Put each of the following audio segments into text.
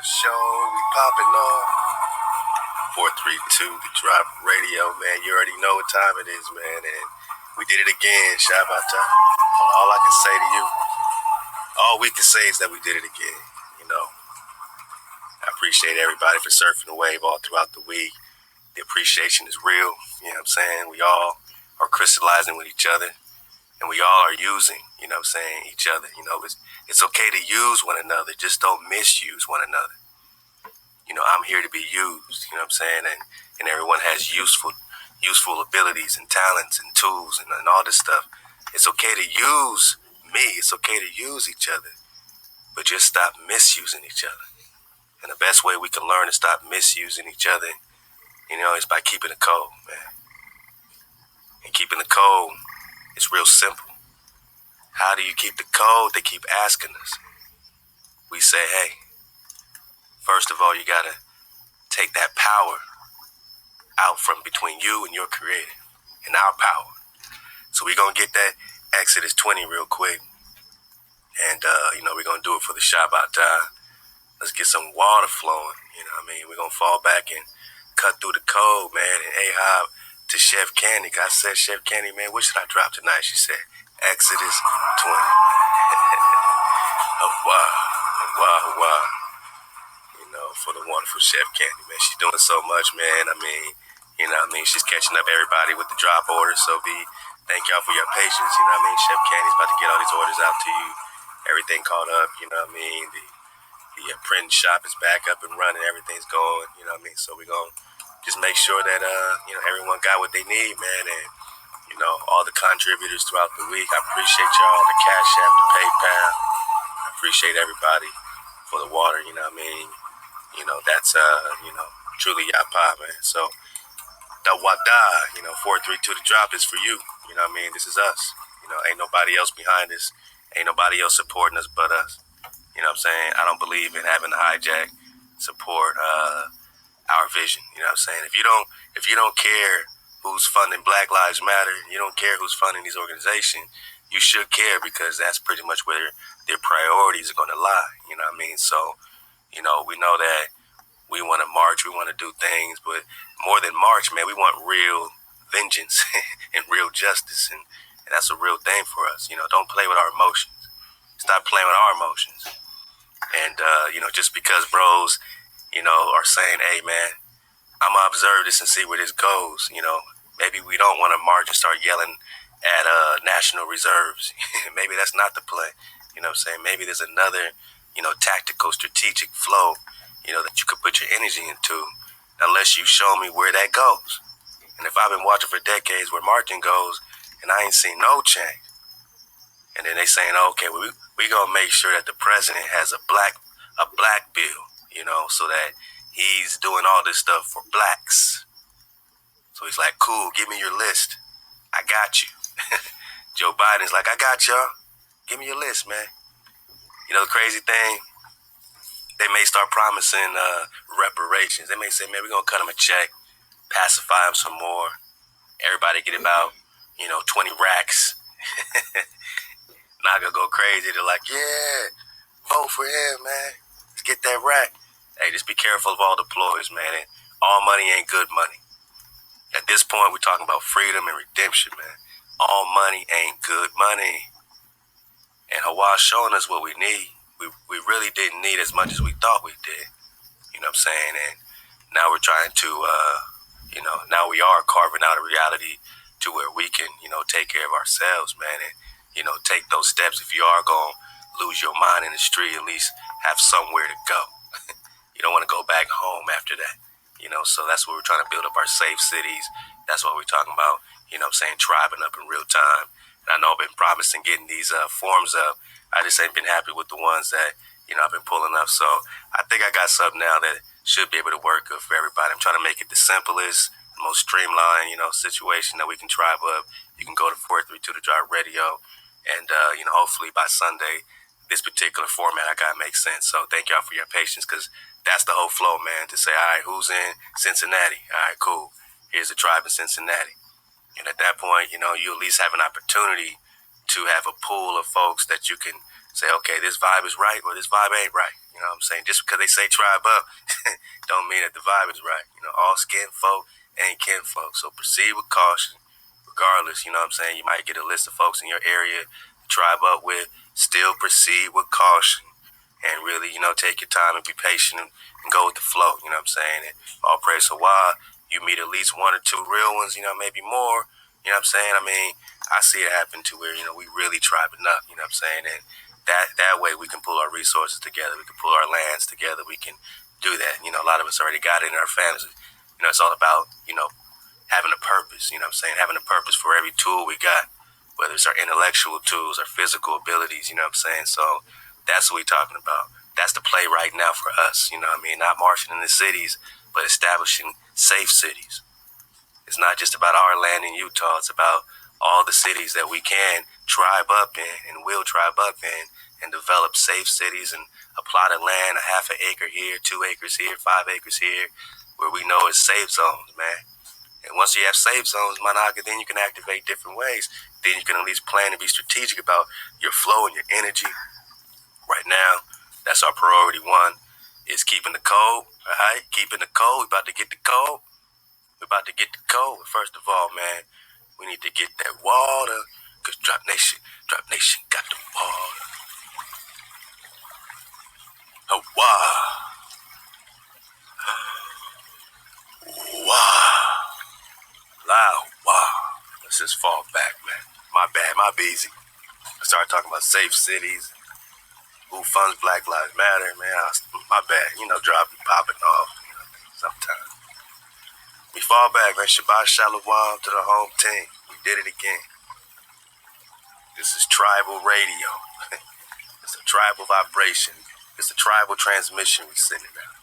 show. We popping off. 432, the Drop Radio, man. You already know what time it is, man. And we did it again, Shabata. All I can say to you, all we can say is that we did it again. You know, I appreciate everybody for surfing the wave all throughout the week. The appreciation is real. You know what I'm saying? We all are crystallizing with each other. And we all are using, you know what I'm saying, each other. You know, it's okay to use one another. Just don't misuse one another. You know, I'm here to be used, you know what I'm saying? And everyone has useful abilities and talents and tools and all this stuff. It's okay to use me. It's okay to use each other. But just stop misusing each other. And the best way we can learn to stop misusing each other, you know, is by keeping the code, man. And keeping the code is real simple. How do you keep the code? They keep asking us. We say, hey, first of all, you got to take that power out from between you and your creator and our power. So we're going to get that Exodus 20 real quick. And, you know, we're going to do it for the Shabbat time. Let's get some water flowing. You know what I mean? We're going to fall back and cut through the code, man. And Ahab to Chef Candy. I said, Chef Candy, man, what should I drop tonight? She said, Exodus 20. HaWah, HaWah, HaWah. You know, for the wonderful Chef Candy, man. She's doing so much, man. I mean, you know what I mean? She's catching up everybody with the drop orders. So thank y'all for your patience. You know what I mean? Chef Candy's about to get all these orders out to you. Everything caught up, you know what I mean? The print shop is back up and running. Everything's going, you know what I mean? So we're going to just make sure that, you know, everyone got what they need, man. And, you know, all the contributors throughout the week. I appreciate y'all, the Cash App, the PayPal. I appreciate everybody for the water, you know what I mean? You know, that's, you know, truly Yapa, man. So, Thawada, you know, 432 the drop is for you. You know what I mean? This is us. You know, ain't nobody else behind us. Ain't nobody else supporting us but us. You know what I'm saying? I don't believe in having to hijack, support our vision. You know what I'm saying? If you don't care who's funding Black Lives Matter, you don't care who's funding these organizations, you should care because that's pretty much where their priorities are going to lie. You know what I mean? So, you know, we know that we want to march, we want to do things, but more than march, man, we want real vengeance and real justice. And that's a real thing for us. You know, don't play with our emotions. Stop playing with our emotions. And, you know, just because bros, you know, are saying, hey, man, I'm going to observe this and see where this goes. You know, maybe we don't want to march and start yelling at national reserves. Maybe that's not the play. You know what I'm saying? Maybe there's another, you know, tactical, strategic flow, you know, that you could put your energy into unless you show me where that goes. And if I've been watching for decades where marching goes and I ain't seen no change, and then they saying, okay, we going to make sure that the president has a black bill, you know, so that he's doing all this stuff for blacks. So he's like, cool, give me your list. I got you. Joe Biden's like, I got y'all. Give me your list, man. You know, the crazy thing, they may start promising reparations. They may say, man, we're going to cut them a check, pacify them some more. Everybody get about, you know, 20 racks. Not going to go crazy. They're like, yeah, vote for him, man. Let's get that rack. Hey, just be careful of all the ploys, man. And all money ain't good money. At this point, we're talking about freedom and redemption, man. All money ain't good money. And HaWah's showing us what we need. We really didn't need as much as we thought we did. You know what I'm saying? And now we're trying to, you know, now we are carving out a reality to where we can, you know, take care of ourselves, man. And, you know, take those steps. If you are going to lose your mind in the street, at least have somewhere to go. You don't want to go back home after that. You know, so that's what we're trying to build up our safe cities. That's what we're talking about, you know what I'm saying, tribing up in real time. And I know I've been promising getting these forms up. I just ain't been happy with the ones that, you know, I've been pulling up. So I think I got something now that should be able to work good for everybody. I'm trying to make it the simplest, most streamlined, you know, situation that we can tribe up. You can go to 432 to Drive Radio. And, you know, hopefully by Sunday, this particular format I got to make sense. So thank y'all for your patience because that's the whole flow, man, to say, all right, who's in Cincinnati? All right, cool. Here's the tribe in Cincinnati. And at that point, you know, you at least have an opportunity to have a pool of folks that you can say, okay, this vibe is right or this vibe ain't right. You know what I'm saying? Just because they say tribe up don't mean that the vibe is right. You know, all skin folk ain't kin folk. So proceed with caution. Regardless, you know what I'm saying? You might get a list of folks in your area to tribe up with. Still proceed with caution. And really, you know, take your time and be patient and go with the flow. You know what I'm saying? And all praise HaWah. You meet at least one or two real ones, you know, maybe more. You know what I'm saying? I mean, I see it happen to where, you know, we really tribing up, you know what I'm saying? And that way we can pull our resources together. We can pull our lands together. We can do that. You know, a lot of us already got it in our families. You know, it's all about, you know, having a purpose, you know what I'm saying? Having a purpose for every tool we got, whether it's our intellectual tools, our physical abilities, you know what I'm saying? So that's what we're talking about. That's the play right now for us, you know what I mean? Not marching in the cities, but establishing safe cities. It's not just about our land in Utah. It's about all the cities that we can tribe up in and will tribe up in and develop safe cities and a plot of land, a half an acre here, 2 acres here, 5 acres here, where we know it's safe zones, man. And once you have safe zones, Manaka, then you can activate different ways. Then you can at least plan and be strategic about your flow and your energy. Right now, that's our priority one, is keeping the code, all right? Keeping the code. We're about to get the code. We're about to get the code. First of all, man, we need to get that water, because Drop Nation got the water. HaWah. Wow. Loud. Wow. Let's just fall back, man. My bad, my busy. I started talking about safe cities. Who funds Black Lives Matter, man. My bad. You know, drop be popping off, you know, sometimes. We fall back, man. Shabbat Shalom to the home team. We did it again. This is tribal radio. It's a tribal vibration. It's a tribal transmission we sending out.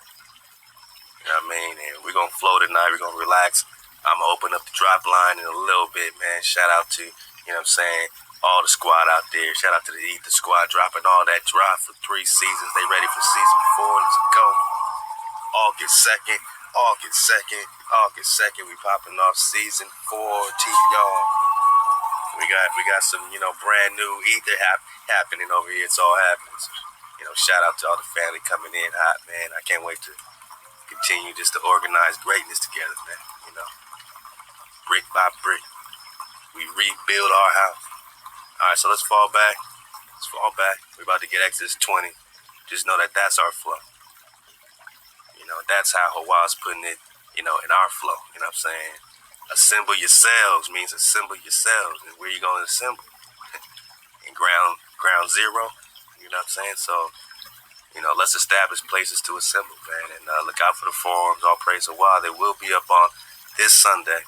You know what I mean? And we're going to flow tonight. We're going to relax. I'm going to open up the drop line in a little bit, man. Shout out to, you know what I'm saying, all the squad out there. Shout out to the Ether squad dropping all that drop for 3 seasons. They ready for season 4. Let's go. August 2nd. August 2nd. We popping off season 4 TDR. We got some, you know, brand new Ether happening over here. It's all happening. So, you know, shout out to all the family coming in hot, man. I can't wait to continue just to organize greatness together, man. You know, brick by brick, we rebuild our house. All right, so let's fall back. We're about to get Exodus 20. Just know that that's our flow. You know, that's how HaWah's putting it, you know, in our flow. You know what I'm saying? Assemble yourselves means assemble yourselves. And where you going to assemble? In ground zero. You know what I'm saying? So, you know, let's establish places to assemble, man. And look out for the forums. All praise HaWah. They will be up on this Sunday.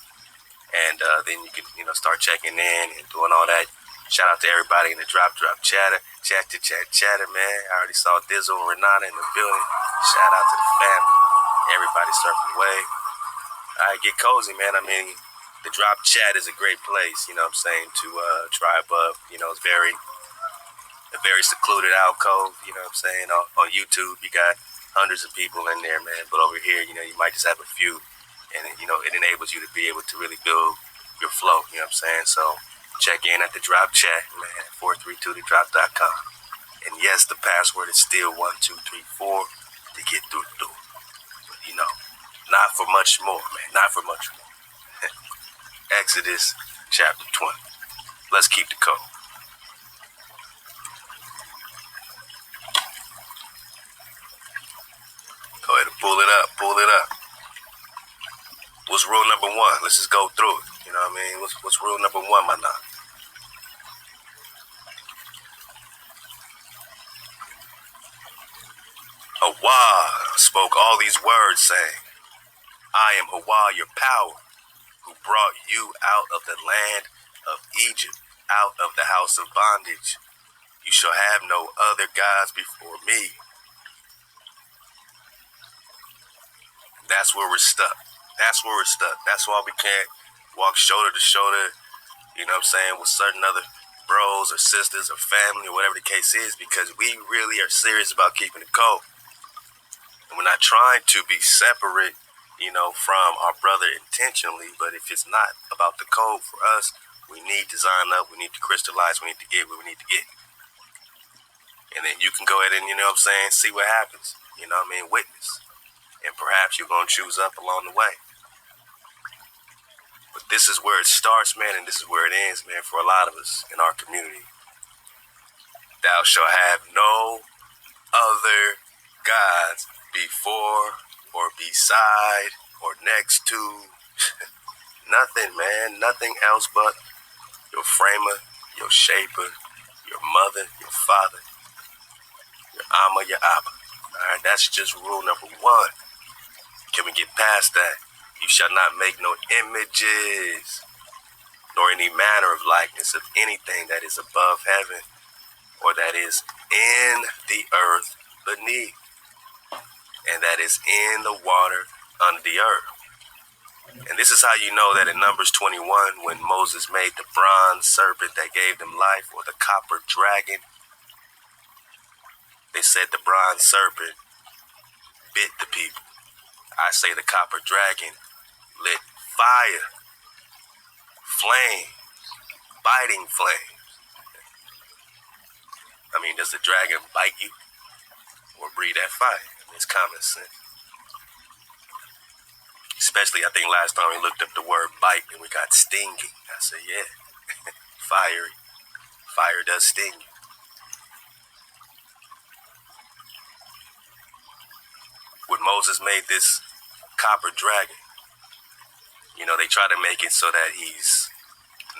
And then you can, you know, start checking in and doing all that. Shout out to everybody in the drop chatter. Chatter, man. I already saw Dizzle and Renata in the building. Shout out to the family. Everybody surfing the wave. All right, get cozy, man. I mean, the drop chat is a great place, you know what I'm saying, to tribe up. You know, it's a very secluded alcove, you know what I'm saying. On YouTube, you got hundreds of people in there, man. But over here, you know, you might just have a few. And, you know, it enables you to be able to really build your flow, you know what I'm saying? So check in at the drop chat, man, 432thedrop.com. And yes, the password is still 1234 to get through the door. But, you know, not for much more, man, not for much more. Exodus chapter 20. Let's keep the code. Go ahead and pull it up. What's rule number 1? Let's just go through it. You know what I mean? What's rule number 1, my man? HaWah spoke all these words, saying, I am HaWah, your power, who brought you out of the land of Egypt, out of the house of bondage. You shall have no other gods before me. That's where we're stuck. That's why we can't walk shoulder to shoulder, you know what I'm saying, with certain other bros or sisters or family or whatever the case is, because we really are serious about keeping the code. And we're not trying to be separate, you know, from our brother intentionally, but if it's not about the code for us, we need to sign up, we need to crystallize, we need to get where we need to get. And then you can go ahead and, see what happens. Witness. And perhaps you're going to choose up along the way. But this is where it starts, man, and this is where it ends, man, for a lot of us in our community. Thou shalt have no other gods before or beside or next to. Nothing, man. Nothing else but your framer, your shaper, your mother, your father, your Amma, your Abba. All right, that's just rule number 1. Can we get past that? You shall not make no images, nor any manner of likeness of anything that is above heaven, or that is in the earth beneath, and that is in the water under the earth. And this is how you know that in Numbers 21, when Moses made the bronze serpent that gave them life, or the copper dragon, they said the bronze serpent bit the people. I say the copper dragon lit fire, flame, biting flame. I mean, does the dragon bite you or breathe that fire? It's common sense. Especially, I think last time we looked up the word bite and we got stinging. I said, yeah, fiery. Fire does sting you. When Moses made this copper dragon, they try to make it so that he's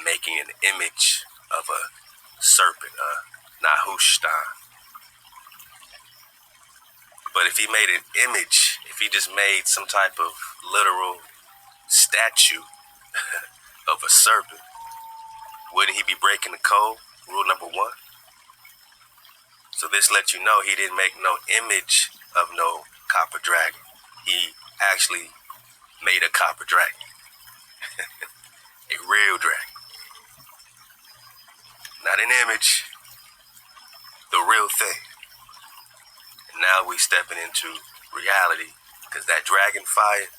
making an image of a serpent, Nahushtan. But if he made an image, if he just made some type of literal statue of a serpent, wouldn't he be breaking the code? Rule number 1. So this lets you know he didn't make no image of no copper dragon. He actually made a copper dragon. A real dragon. Not an image. The real thing. And now we stepping into reality, because that dragon fire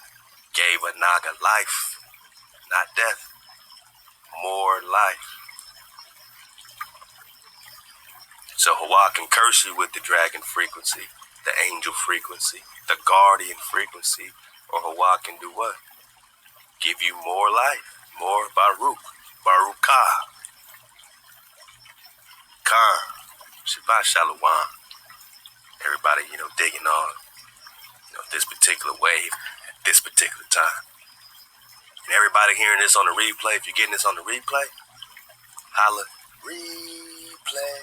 gave a Naga life, not death. More life. So HaWah can curse you with the dragon frequency, the angel frequency, the guardian frequency, or HaWah can do what? Give you more life, more Baruch, Baruchah, Khan, Shabbat Shalom. Everybody, digging on, this particular wave at this particular time. And everybody hearing this on the replay, if you're getting this on the replay, holla, replay.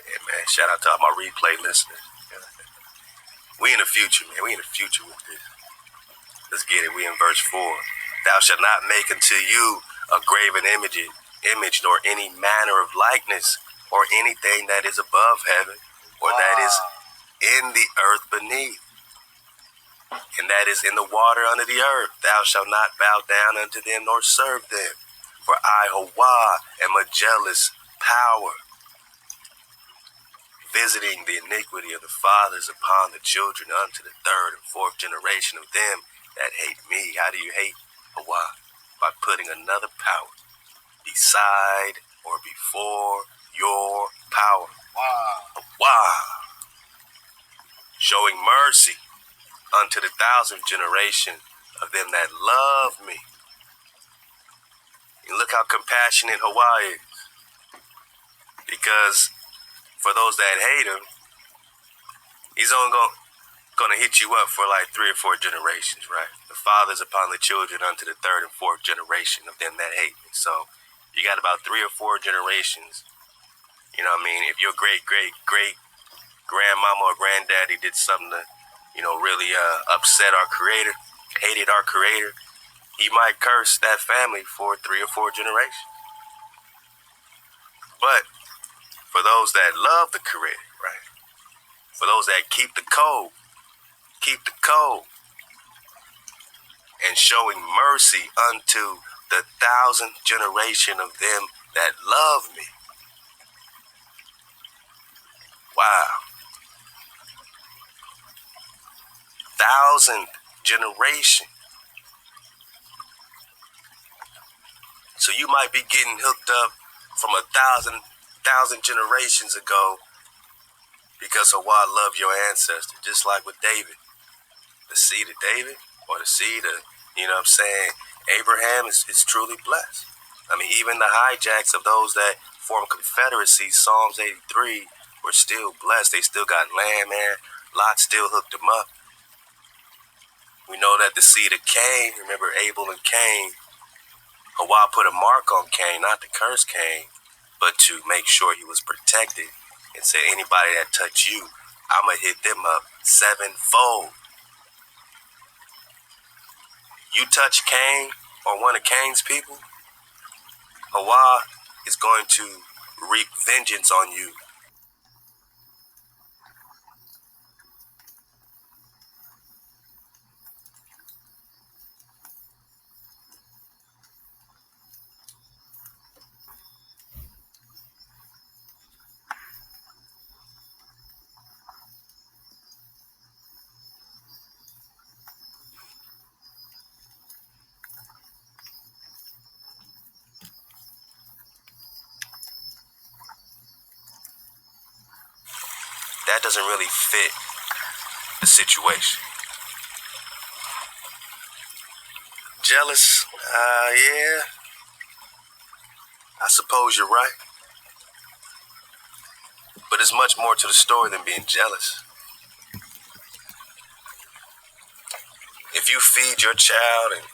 Yeah, man, shout out to all my replay listeners. We in the future, man. We in the future with this. Let's get it. We in verse 4. Thou shalt not make unto you a graven image, nor any manner of likeness, or anything that is above heaven, or that is in the earth beneath, and that is in the water under the earth. Thou shalt not bow down unto them, nor serve them. For I, HaWah, am a jealous power, visiting the iniquity of the fathers upon the children unto the 3rd and 4th generation of them that hate me. How do you hate HaWah? By putting another power beside or before your power. HaWah. Showing mercy unto the 1,000th generation of them that love me. And look how compassionate HaWah is. Because for those that hate him, he's only going to hit you up for like 3 or 4 generations, right? The fathers upon the children unto the 3rd and 4th generation of them that hate me. So you got about 3 or 4 generations. You know what I mean? If your great grandmama or granddaddy did something to, really upset our creator, hated our creator, he might curse that family for 3 or 4 generations. But for those that love the creator, right? For those that keep the code, and showing mercy unto the 1,000th generation of them that love me. Wow. 1,000th generation. So you might be getting hooked up from 1,000 generations ago Because HaWah loved your ancestor, just like with David. The seed of David, or the seed of, Abraham is truly blessed. I mean, even the hijacks of those that formed confederacies, Psalms 83, were still blessed. They still got land there. Lot still hooked them up. We know that the seed of Cain, remember Abel and Cain, HaWah put a mark on Cain, not to curse Cain, but to make sure he was protected, and said, anybody that touch you, I'm going to hit them up sevenfold. You touch Cain or one of Cain's people, HaWah is going to wreak vengeance on you. That doesn't really fit the situation. Jealous? Yeah. I suppose you're right. But there's much more to the story than being jealous. If you feed your child and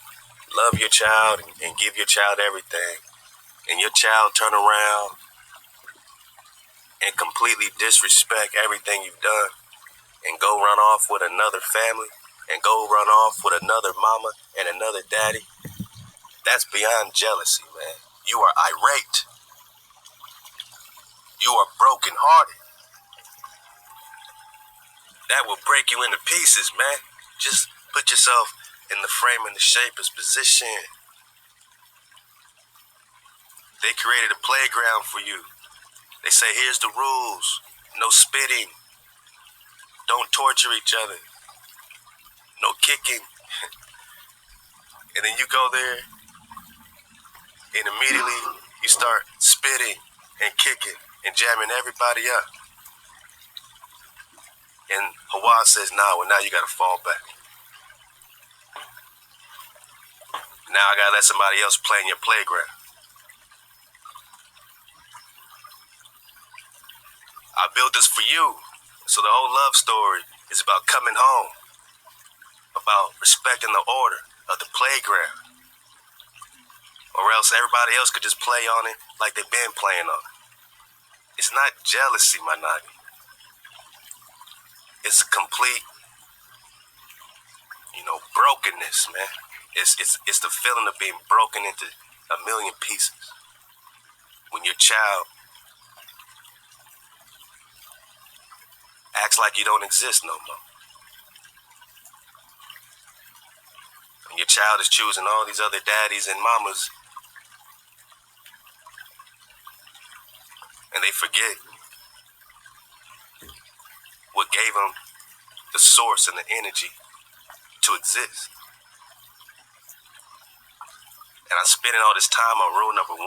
love your child and give your child everything, and your child turn around and completely disrespect everything you've done and go run off with another family and go run off with another mama and another daddy, that's beyond jealousy, man. You are irate. You are brokenhearted. That will break you into pieces, man. Just put yourself in the frame and the shaper's position. They created a playground for you. They say, here's the rules. No spitting. Don't torture each other. No kicking. And then you go there and immediately you start spitting and kicking and jamming everybody up. And HaWah says, nah, well, now you got to fall back. Now I got to let somebody else play in your playground. I built this for you. So the whole love story is about coming home, about respecting the order of the playground. Or else everybody else could just play on it like they've been playing on it. It's not jealousy, my nigga. It's a complete, brokenness, man. It's the feeling of being broken into a million pieces. When your child acts like you don't exist no more. When your child is choosing all these other daddies and mamas, and they forget what gave them the source and the energy to exist. And I'm spending all this time on rule number 1.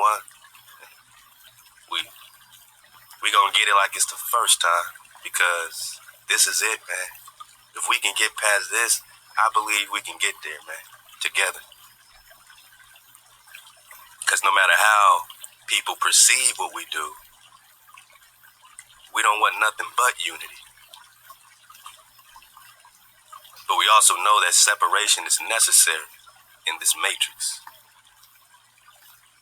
We gonna get it like it's the first time, because this is it, man. If we can get past this, I believe we can get there, man, together. Because no matter how people perceive what we do, we don't want nothing but unity. But we also know that separation is necessary in this matrix.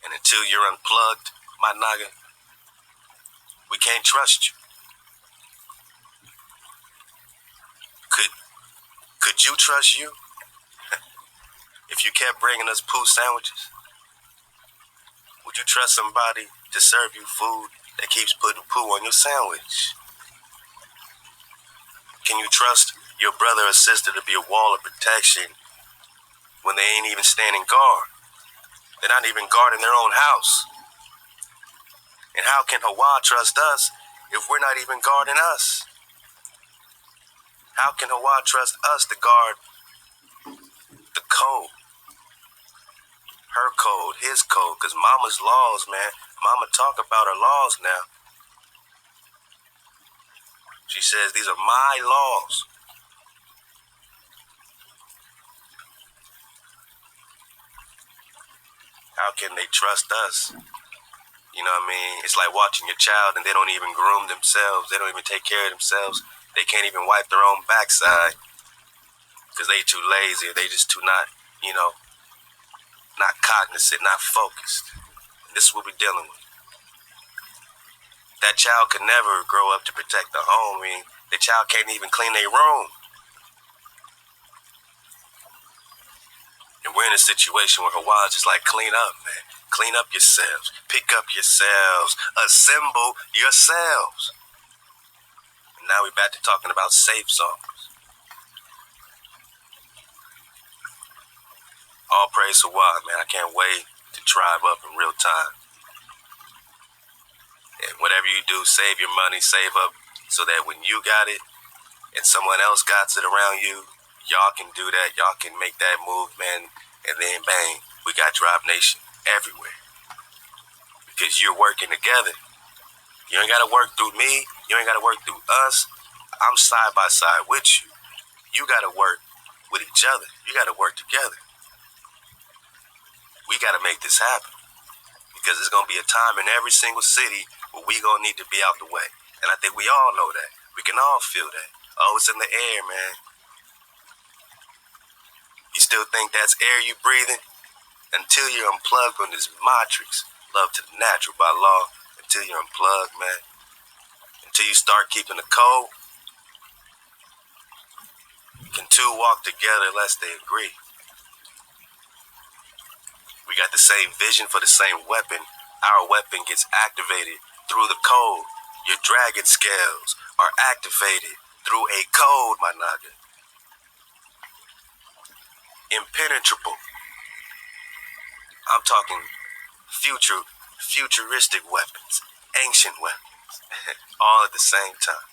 And until you're unplugged, my naga, we can't trust you. Could you trust you? If you kept bringing us poo sandwiches, would you trust somebody to serve you food that keeps putting poo on your sandwich? Can you trust your brother or sister to be a wall of protection when they ain't even standing guard? They're not even guarding their own house. And how can HaWah trust us if we're not even guarding us? How can HaWah trust us to guard the code? Her code, his code, because mama's laws, man. Mama talk about her laws now. She says, these are my laws. How can they trust us? You know what I mean? It's like watching your child and they don't even groom themselves. They don't even take care of themselves. They can't even wipe their own backside because they too lazy. They just too not, not cognizant, not focused. And this is what we're dealing with. That child could never grow up to protect the home. I mean, the child can't even clean their room. And we're in a situation where HaWah is just like, clean up, man. Clean up yourselves. Pick up yourselves. Assemble yourselves. And now we're back to talking about safe zones. All praise HaWah, man. I can't wait to drive up in real time. And whatever you do, save your money, save up so that when you got it and someone else got it around you, y'all can do that. Y'all can make that move, man. And then bang, we got Drop Nation everywhere. Because you're working together. You ain't got to work through me. You ain't got to work through us. I'm side by side with you. You got to work with each other. You got to work together. We got to make this happen. Because there's going to be a time in every single city where we going to need to be out the way. And I think we all know that. We can all feel that. Oh, it's in the air, man. You still think that's air you breathing? Until you're unplugged from this matrix, love to the natural by law, until you're unplugged, man. Until you start keeping the code. Can two walk together unless they agree? We got the same vision for the same weapon. Our weapon gets activated through the code. Your dragon scales are activated through a code, my naga. Impenetrable. I'm talking futuristic weapons, ancient weapons, all at the same time.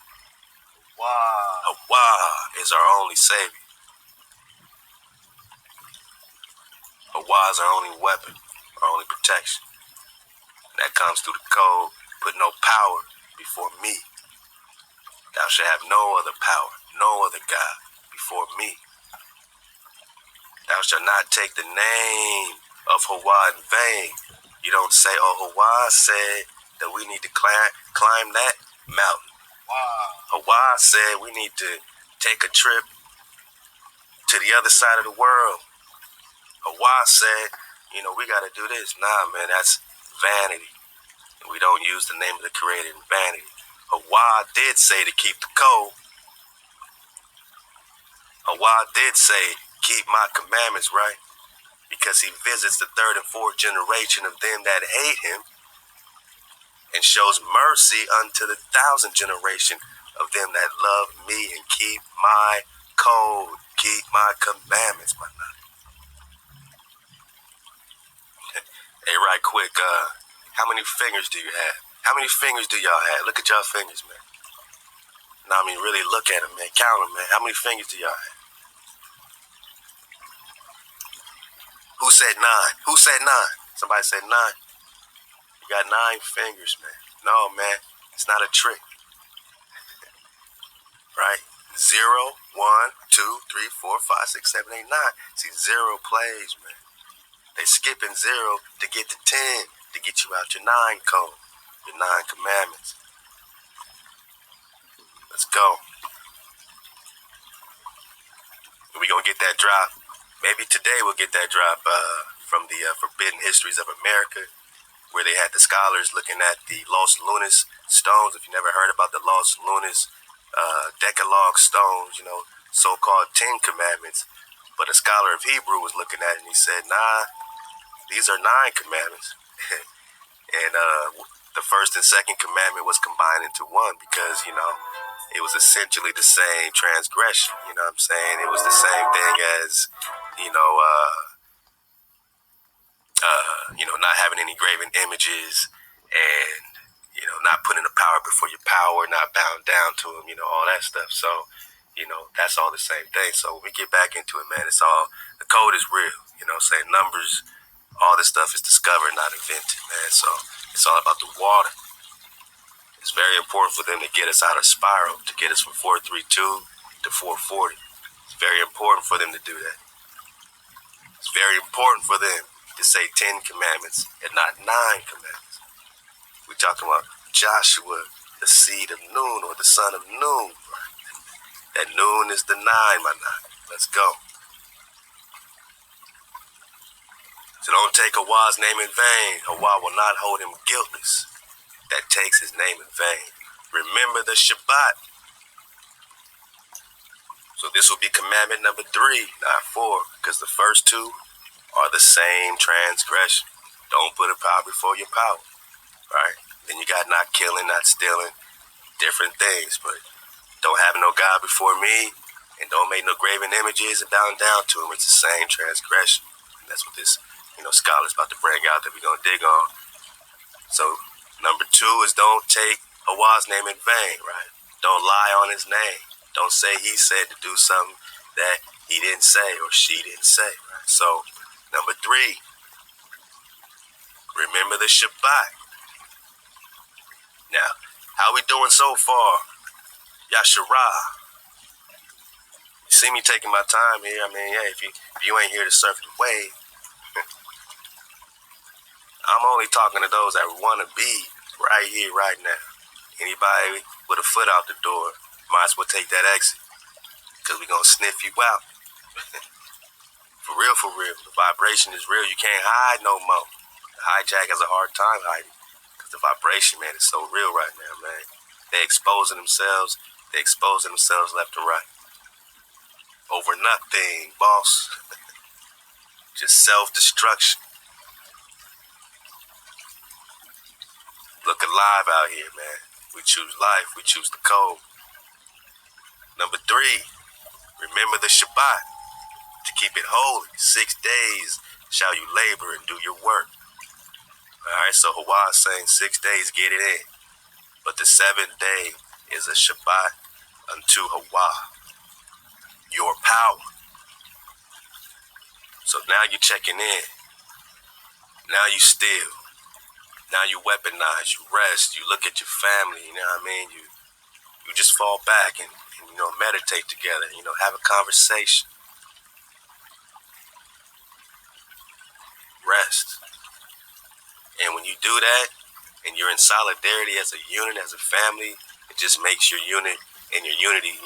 Wow. HaWah is our only savior. HaWah is our only weapon, our only protection. And that comes through the code. Put no power before me. Thou shalt have no other power, no other God before me. Thou shalt not take the name of HaWah in vain. You don't say, oh, HaWah said that we need to climb that mountain. Wow. HaWah said we need to take a trip to the other side of the world. HaWah said, we got to do this. Nah, man, that's vanity. We don't use the name of the Creator in vanity. HaWah did say to keep the code. HaWah did say, keep my commandments, right? Because he visits the third and fourth generation of them that hate him and shows mercy unto the 1,000th generation of them that love me and keep my code, keep my commandments, my love. Hey, right quick, how many fingers do you have? How many fingers do y'all have? Look at y'all fingers, man. No, I mean, really look at them, man. Count them, man. How many fingers do y'all have? Who said 9? Who said 9? Somebody said 9. You got 9 fingers, man. No, man. It's not a trick. Right? 0, 1, 2, 3, 4, 5, 6, 7, 8, 9. See, 0 plays, man. They skipping 0 to get to 10, to get you out your 9 code, your 9 commandments. Let's go. We're going to get that drop. Maybe today we'll get that drop from the Forbidden Histories of America, where they had the scholars looking at the Los Lunas stones. If you never heard about the Los Lunas Decalogue stones, so-called 10 commandments. But a scholar of Hebrew was looking at it and he said, nah, these are 9 commandments. And the first and second commandment was combined into one because, it was essentially the same transgression. You know what I'm saying? It was the same thing as, not having any graven images and, not putting the power before your power, not bowing down to them, all that stuff. So, that's all the same thing. So when we get back into it, man, the code is real. Saying numbers, all this stuff is discovered, not invented, man. So it's all about the water. It's very important for them to get us out of spiral, to get us from 432 to 440. It's very important for them to do that. It's very important for them to say 10 commandments and not 9 commandments. We're talking about Joshua, the seed of Nun, or the son of Nun. That Nun is the 9, my 9. Let's go. So don't take HaWah's name in vain. HaWah will not hold him guiltless that takes his name in vain. Remember the Shabbat. So this will be commandment number 3, not 4, because the first 2 are the same transgression. Don't put a power before your power, right? Then you got not killing, not stealing, different things, but don't have no God before me, and don't make no graven images and bow down to him. It's the same transgression. And that's what this, scholar's about to bring out that we're going to dig on. So number 2 is don't take HaWah's name in vain, right? Don't lie on his name. Don't say he said to do something that he didn't say or she didn't say, right? So number 3, remember the Shabbat. Now, how we doing so far? Yasharah. You see me taking my time here. I mean, hey, if you ain't here to surf the wave, I'm only talking to those that want to be right here, right now. Anybody with a foot out the door, might as well take that exit, because we're going to sniff you out. For real, for real. The vibration is real. You can't hide no more. The hijack has a hard time hiding, because the vibration, man, is so real right now, man. They exposing themselves. They exposing themselves left and right. Over nothing, boss. Just self-destruction. Look alive out here, man. We choose life. We choose the code. Number 3, remember the Shabbat. To keep it holy, 6 days shall you labor and do your work. Alright, so HaWah is saying 6 days, get it in. But the 7th day is a Shabbat unto HaWah, your power. So now you're checking in. Now you still. Now you weaponize, you rest, you look at your family, you know what I mean? You just fall back and meditate together, have a conversation. Rest. And when you do that, and you're in solidarity as a unit, as a family, it just makes your unit and your unity,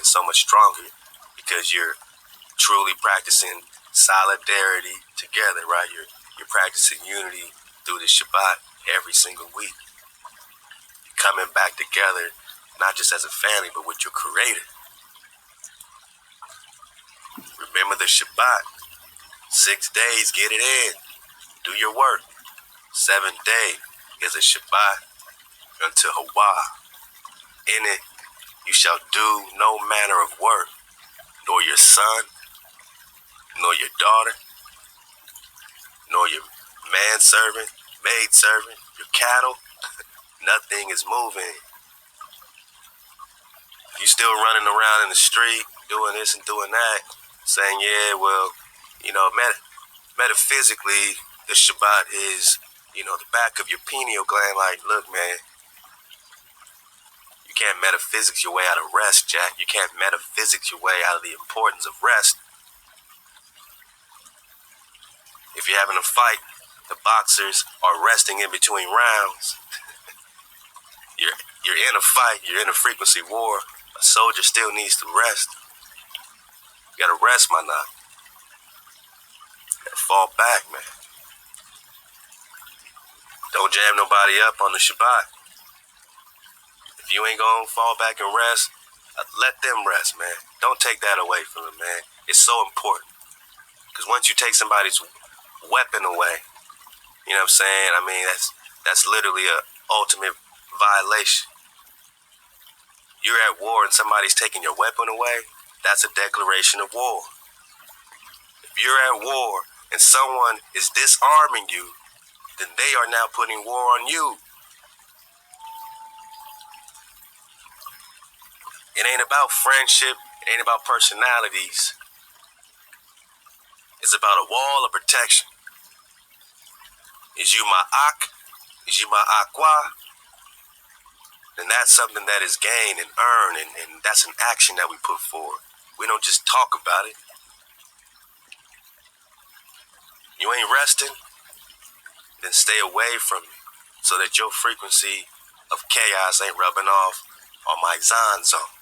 so much stronger, because you're truly practicing solidarity together, right? You're practicing unity through the Shabbat every single week. You're coming back together, not just as a family, but with your Creator. Remember the Shabbat. 6 days, get it in. Do your work. 7th day is a Shabbat unto HaWah. In it, you shall do no manner of work, nor your son, nor your daughter, nor your manservant, maidservant, your cattle. Nothing is moving. You still running around in the street, doing this and doing that, saying, yeah, well, metaphysically, the Shabbat is, the back of your pineal gland. Like, look, man, you can't metaphysics your way out of rest, Jack. You can't metaphysics your way out of the importance of rest. If you're having a fight, the boxers are resting in between rounds. You're in a fight. You're in a frequency war. A soldier still needs to rest. You gotta rest, my nigga. You gotta fall back, man. Don't jam nobody up on the Shabbat. If you ain't gonna fall back and rest, let them rest, man. Don't take that away from them, man. It's so important. Because once you take somebody's weapon away, you know what I'm saying? I mean, that's literally a ultimate violation. You're at war and somebody's taking your weapon away, that's a declaration of war. If you're at war and someone is disarming you, then they are now putting war on you. It ain't about friendship. It ain't about personalities. It's about a wall of protection. Is you my ak? Is you my aqua? then that's something that is gained and earned, and that's an action that we put forward. We don't just talk about it. You ain't resting, then stay away from it so that your frequency of chaos ain't rubbing off on my Zion zone.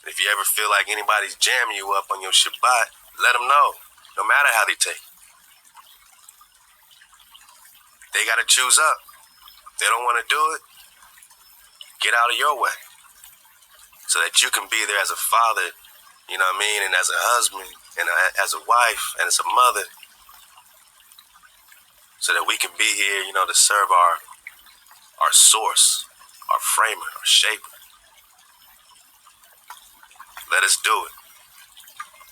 If you ever feel like anybody's jamming you up on your Shabbat, let them know, no matter how they take it. They got to choose up. If they don't want to do it, get out of your way so that you can be there as a father, you know what I mean, and as a husband, and as a wife, and as a mother, so that we can be here, you know, to serve our source, our framer, our shaper. Let us do it.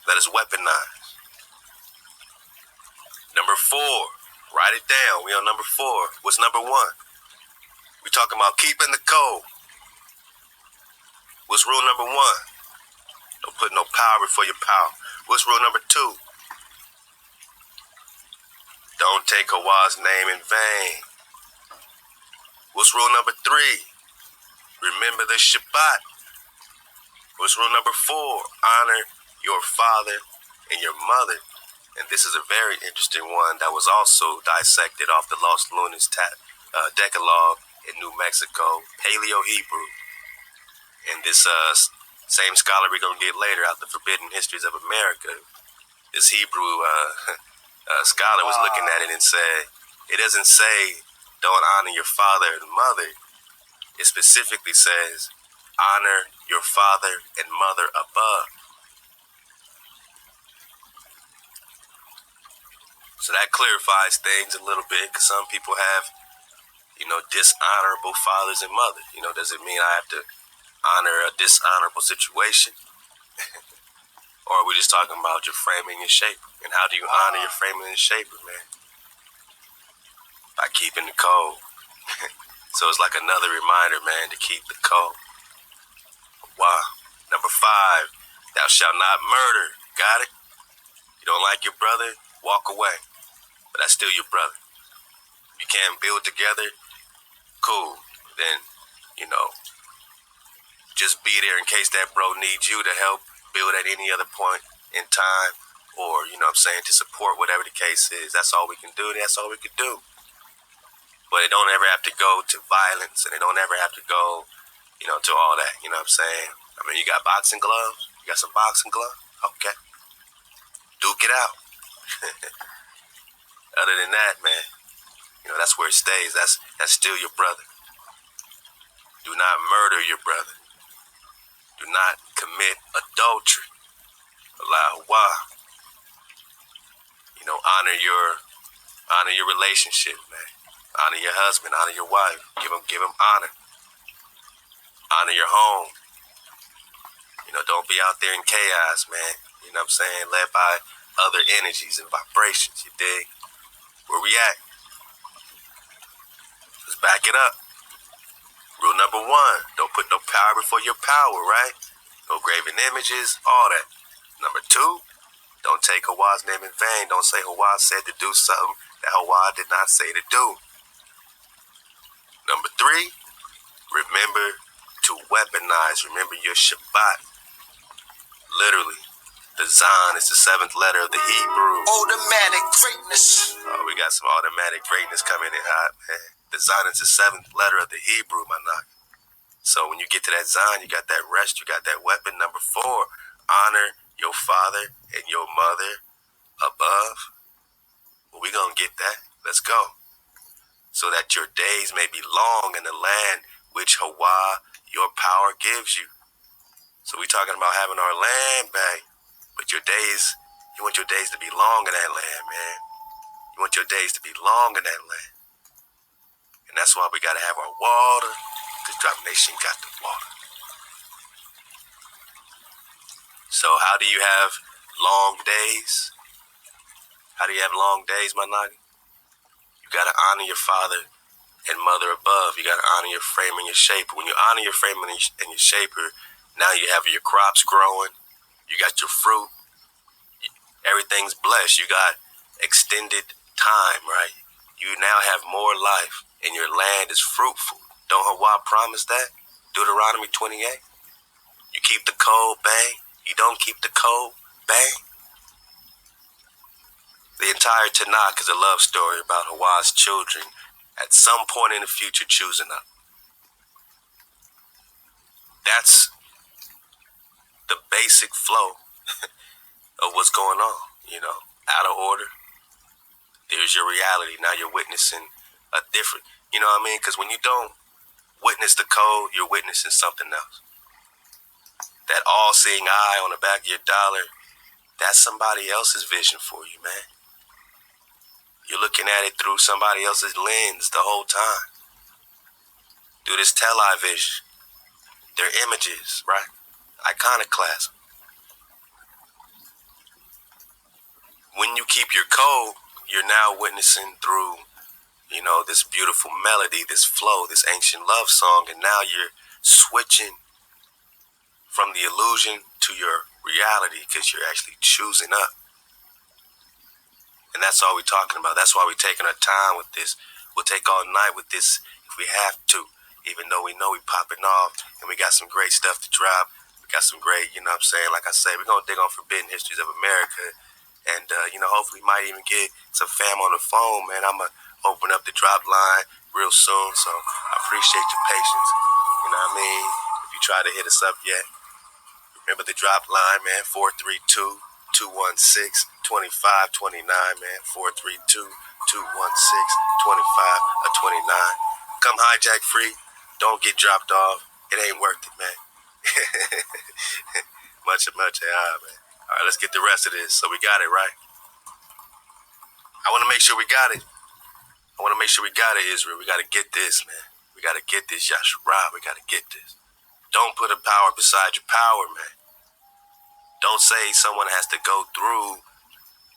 Let us weaponize. Number 4, write it down. We on number 4. What's number 1? We talking about keeping the code. What's rule number 1? Don't put no power before your power. What's rule number 2? Don't take HaWah's name in vain. What's rule number 3? Remember the Shabbat. What's rule number 4? Honor your father and your mother. And this is a very interesting one that was also dissected off the Lost Lunas Decalogue in New Mexico, Paleo-Hebrew. And this same scholar we're going to get later out the Forbidden Histories of America, this Hebrew scholar was looking at it and said, it doesn't say don't honor your father and mother. It specifically says honor your father and mother above. So that clarifies things a little bit, because some people have, you know, dishonorable fathers and mothers. You know, does it mean I have to honor a dishonorable situation? Or are we just talking about your framing and shaper? And how do you honor your framing and shaper, man? By keeping the code. So it's like another reminder, man, to keep the code. Wow. Number 5, thou shalt not murder. Got it? You don't like your brother? Walk away. But that's still your brother. You can't build together? Cool. Then, you know, just be there in case that bro needs you to help build at any other point in time, or, you know what I'm saying, to support whatever the case is. That's all we can do. That's all we can do. But it don't ever have to go to violence, and it don't ever have to go, you know, to all that. You know what I'm saying? I mean, you got boxing gloves? You got some boxing gloves? Okay. Duke it out. Other than that, man, you know, that's where it stays. That's still your brother. Do not murder your brother. Do not commit adultery. Allow HaWah. You know, honor your relationship, man. Honor your husband, honor your wife. Give him honor. Honor your home. You know, don't be out there in chaos, man. You know what I'm saying? Led by other energies and vibrations, you dig? Where we at? Let's back it up. Rule number 1, don't put no power before your power, right? No graven images, all that. Number 2, don't take HaWah's name in vain. Don't say HaWah said to do something that HaWah did not say to do. Number 3, remember to weaponize. Remember your Shabbat. Literally, the Zon is the 7th letter of the Hebrew. Automatic greatness. Oh, we got some automatic greatness coming in hot, man. The Zon is the 7th letter of the Hebrew, my knock. So when you get to that Zon, you got that rest, you got that weapon. Number 4, honor your father and your mother above. Well, we gonna get that. Let's go. So that your days may be long in the land which HaWah, your power, gives you. So we talking about having our land back, but your days, you want your days to be long in that land, man. You want your days to be long in that land. And that's why we got to have our water, because Drop Nation got the water. So how do you have long days? How do you have long days, my nigga? You got to honor your father and mother above. You got to honor your frame and your shaper. When you honor your frame and your shaper, now you have your crops growing. You got your fruit. Everything's blessed. You got extended time, right? You now have more life, and your land is fruitful. Don't HaWah promise that? Deuteronomy 28. You keep the code, bang. You don't keep the code, bang. The entire Tanakh is a love story about HaWah's children at some point in the future choosing up. That's the basic flow of what's going on, out of order. There's your reality. Now you're witnessing a different, you know what I mean? Because when you don't witness the code, you're witnessing something else. That all-seeing eye on the back of your dollar, that's somebody else's vision for you, man. You're looking at it through somebody else's lens the whole time. Through this television. Their images, right? Iconoclasm. When you keep your code, you're now witnessing through, this beautiful melody, this flow, this ancient love song, and now you're switching from the illusion to your reality because you're actually choosing up. And that's all we're talking about. That's why we're taking our time with this. We'll take all night with this if we have to, even though we know we're popping off and we got some great stuff to drop. We got some great, like I say, we're going to dig on Forbidden Histories of America. And, hopefully we might even get some fam on the phone, man. I'm going to open up the drop line real soon. So I appreciate your patience. You know what I mean? If you try to hit us up yet, remember the drop line, man, 432-216-2529, man, 432-216-2529. Come hijack free. Don't get dropped off. It ain't worth it, man. much, man. All right, let's get the rest of this. So we got it, right? I want to make sure we got it. Israel. We got to get this, man. We got to get this, Yashua. We got to get this. Don't put a power beside your power, man. Don't say someone has to go through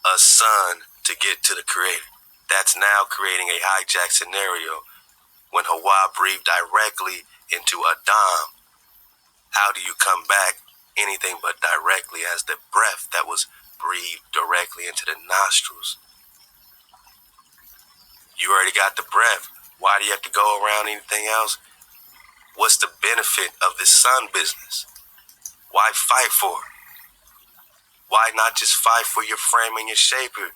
a son to get to the creator. That's now creating a hijack scenario. When HaWah breathed directly into Adam, how do you come back anything but directly as the breath that was breathed directly into the nostrils? You already got the breath. Why do you have to go around anything else? What's the benefit of this sun business? Why fight for it? Why not just fight for your frame and your shaper?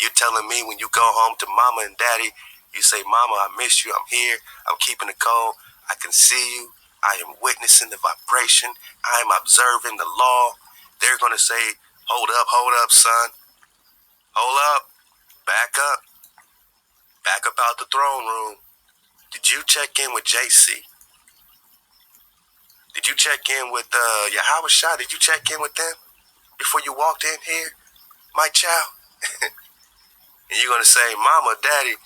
You're telling me when you go home to mama and daddy, you say, Mama, I miss you. I'm here. I'm keeping the code. I can see you. I am witnessing the vibration. I am observing the law. They're going to say, hold up, son. Hold up. Back up. Back up out the throne room. Did you check in with JC? Did you check in with HaWah Shabata? Did you check in with them before you walked in here, my child? And you're gonna say, Mama, Daddy,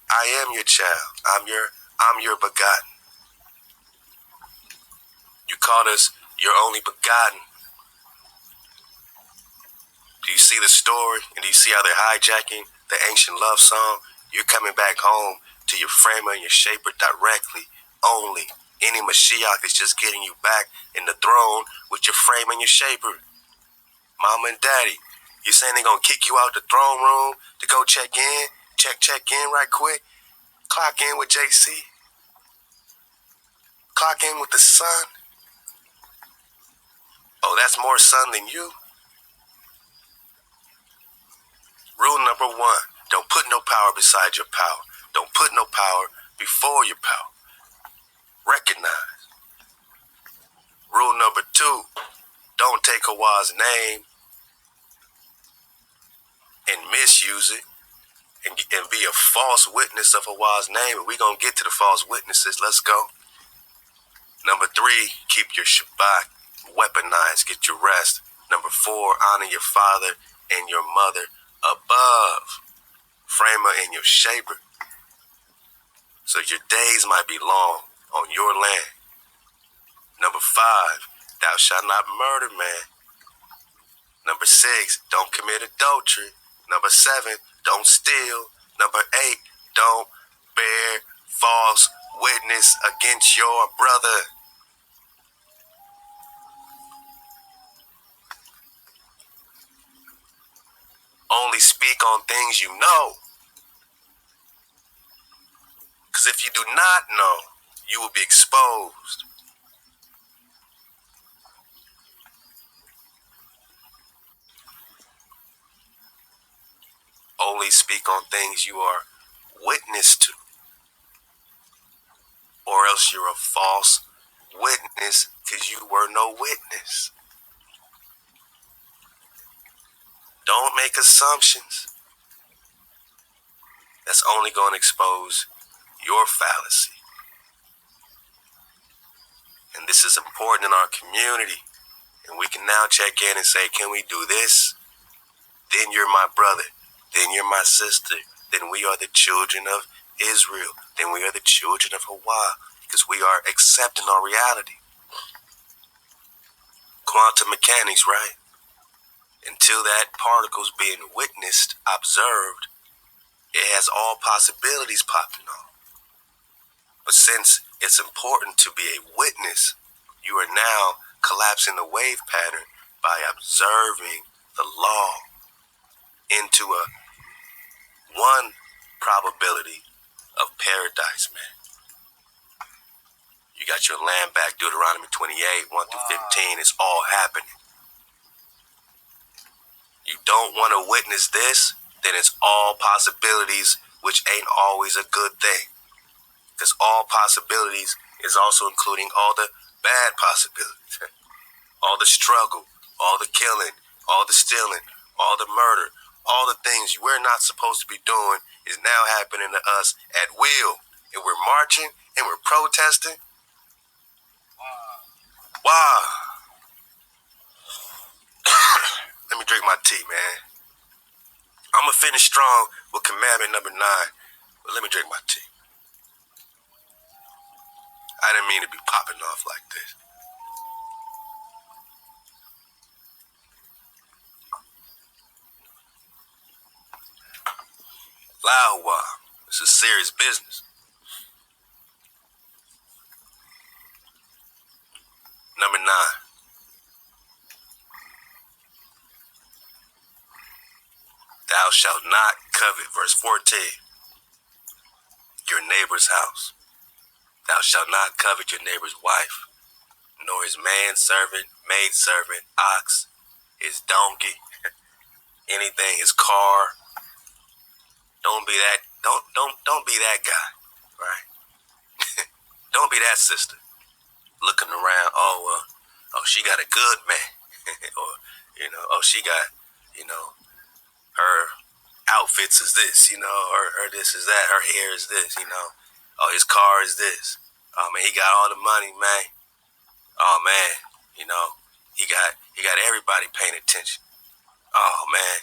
I am your child. I'm your begotten. You called us your only begotten. Do you see the story? And do you see how they're hijacking the ancient love song? You're coming back home to your framer and your shaper directly, only. Any Mashiach is just getting you back in the throne with your frame and your shaper. Mama and Daddy, you saying they're going to kick you out the throne room to go check in? Check in right quick? Clock in with JC? Clock in with the sun? Oh, that's more sun than you? Rule number 1, don't put no power beside your power. Don't put no power before your power. Recognize. Rule number 2, don't take HaWah's name and misuse it and be a false witness of HaWah's name. And we're going to get to the false witnesses. Let's go. Number 3, keep your Shabbat weaponized. Get your rest. Number 4, honor your father and your mother above framer and your shaper. So your days might be long on your land. Number 5, thou shalt not murder, man. Number 6, don't commit adultery. Number 7, don't steal. Number 8, don't bear false witness against your brother. Only speak on things you know. Because if you do not know, you will be exposed. Only speak on things you are witness to, or else you're a false witness because you were no witness. Don't make assumptions. That's only going to expose your fallacy. And this is important in our community. And we can now check in and say, can we do this? Then you're my brother. Then you're my sister. Then we are the children of Israel. Then we are the children of HaWah. Because we are accepting our reality. Quantum mechanics, right? Until that particle's being witnessed, observed, it has all possibilities popping off. But since it's important to be a witness, you are now collapsing the wave pattern by observing the law into a one probability of paradise, man. You got your land back, Deuteronomy 28, 1 through 15. It's all happening. You don't want to witness this, then it's all possibilities, which ain't always a good thing. Because all possibilities is also including all the bad possibilities. All the struggle, all the killing, all the stealing, all the murder, all the things we're not supposed to be doing is now happening to us at will. And we're marching and we're protesting. Wow. Let me drink my tea, man. I'm going to finish strong with commandment number 9. But let me drink my tea. I didn't mean to be popping off like this. HaWah. This is serious business. Number 9. Thou shalt not covet, verse 14, your neighbor's house. Thou shalt not covet your neighbor's wife, nor his manservant, maidservant, ox, his donkey, anything, his car. Don't be that. Don't be that guy, right? Don't be that sister looking around. Oh, she got a good man, or oh, she got, her outfits is this, her this is that, her hair is this, oh, his car is this. Oh man, he got all the money, man. Oh man, he got everybody paying attention. Oh man,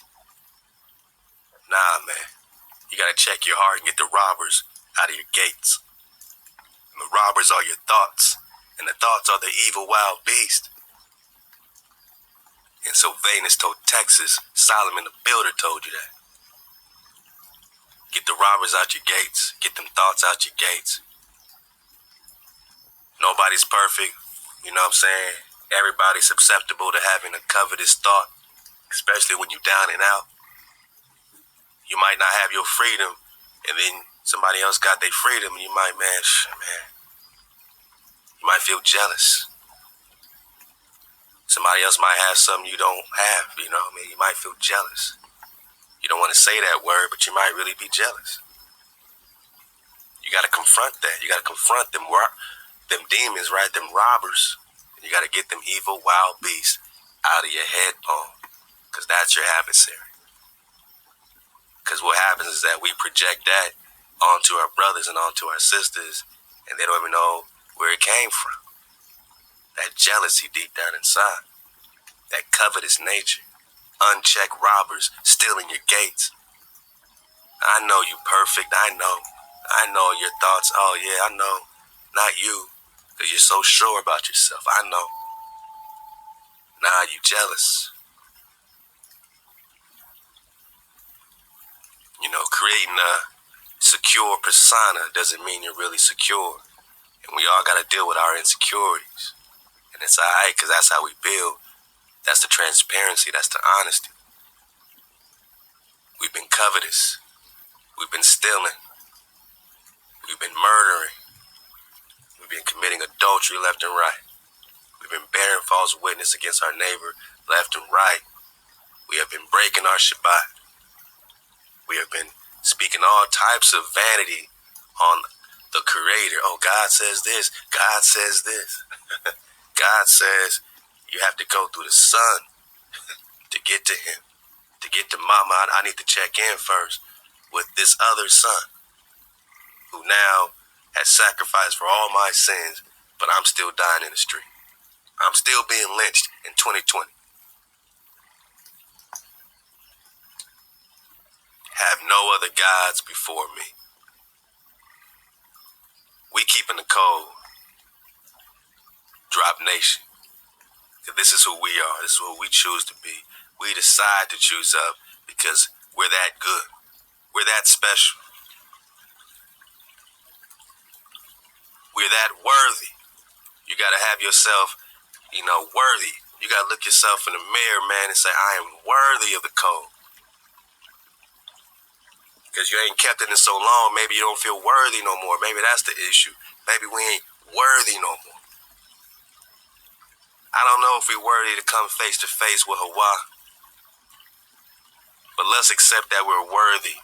nah, man. You gotta check your heart and get the robbers out of your gates. And the robbers are your thoughts, and the thoughts are the evil wild beast. And so Phineas told Texas, Solomon the builder told you that. Get the robbers out your gates. Get them thoughts out your gates. Nobody's perfect. You know what I'm saying? Everybody's susceptible to having a covetous thought, especially when you're down and out. You might not have your freedom, and then somebody else got their freedom, and you might, you might feel jealous. Somebody else might have something you don't have, you might feel jealous. You don't want to say that word, but you might really be jealous. You got to confront that. You got to confront them demons, right? Them robbers. You got to get them evil wild beasts out of your head bone, because that's your adversary. Because what happens is that we project that onto our brothers and onto our sisters, and they don't even know where it came from. That jealousy deep down inside, that covetous nature, unchecked robbers stealing your gates. I know you perfect. I know your thoughts. Oh yeah, I know. Not you, because you're so sure about yourself. I know. Nah, you jealous. Creating a secure persona doesn't mean you're really secure. And we all got to deal with our insecurities. And it's all right, because that's how we build. That's the transparency. That's the honesty. We've been covetous. We've been stealing. We've been murdering. We've been committing adultery left and right. We've been bearing false witness against our neighbor left and right. We have been breaking our Shabbat. We have been speaking all types of vanity on the Creator. Oh, God says this. God says this. God says you have to go through the Son to get to Him. To get to Mama, I need to check in first with this other son who now has sacrificed for all my sins, but I'm still dying in the street. I'm still being lynched in 2020. Have no other gods before me. We keeping the code. Drop Nation. This is who we are. This is who we choose to be. We decide to choose up because we're that good. We're that special. We're that worthy. You got to have yourself, worthy. You got to look yourself in the mirror, man, and say, I am worthy of the code. Because you ain't kept it in so long, maybe you don't feel worthy no more. Maybe that's the issue. Maybe we ain't worthy no more. I don't know if we're worthy to come face to face with HaWah, but let's accept that we're worthy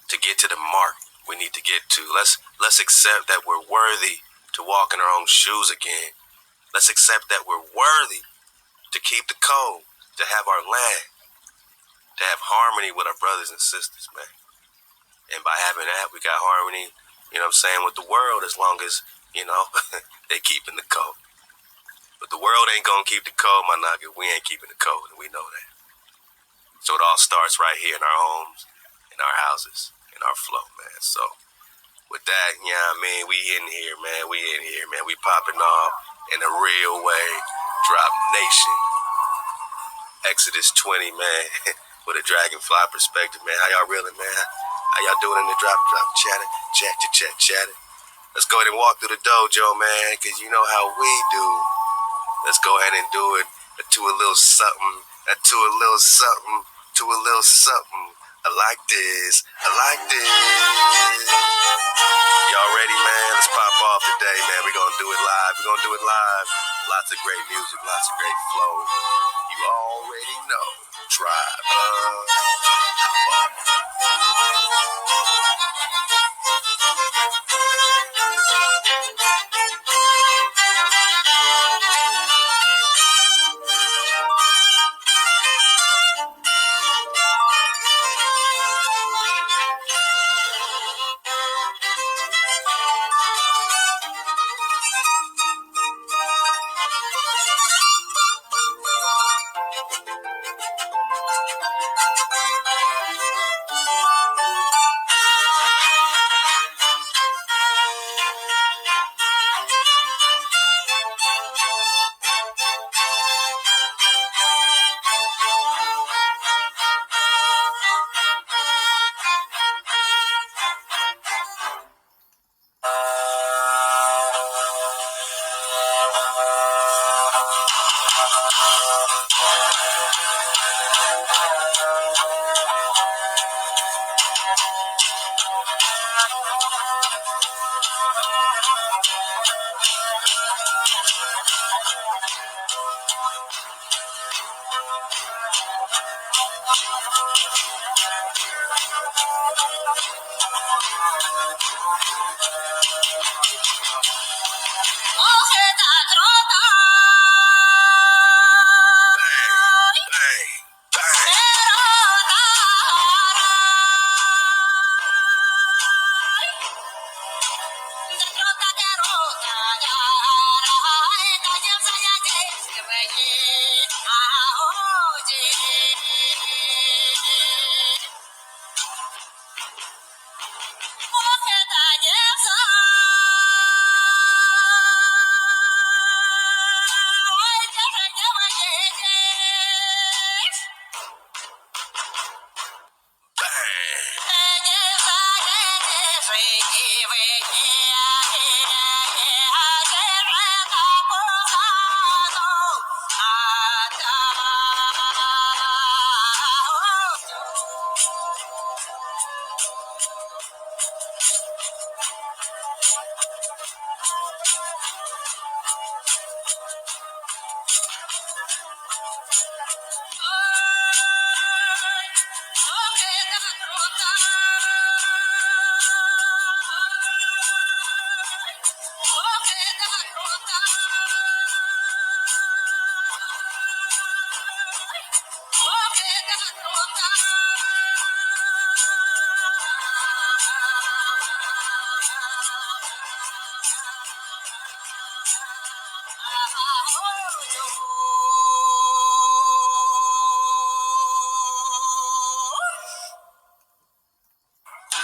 to get to the mark we need to get to. Let's accept that we're worthy to walk in our own shoes again. Let's accept that we're worthy to keep the code, to have our land, to have harmony with our brothers and sisters, man. And by having that, we got harmony, with the world, as long as, they keeping the code. But the world ain't gonna keep the code, my nugget. We ain't keeping the code, and we know that. So it all starts right here in our homes, in our houses, in our flow, man. So with that, we in here, man. We in here, man. We popping off in a real way. Drop Nation. Exodus 20, man. With a dragonfly perspective, man. How y'all reeling, man? How y'all doing in the drop, chat? Let's go ahead and walk through the dojo, man, because you know how we do. Let's go ahead and do it to a little something, to a little something, to a little something. I like this. Y'all ready, man? Let's pop off today, man. We're going to do it live. Lots of great music, lots of great flow. You already know. Tribe.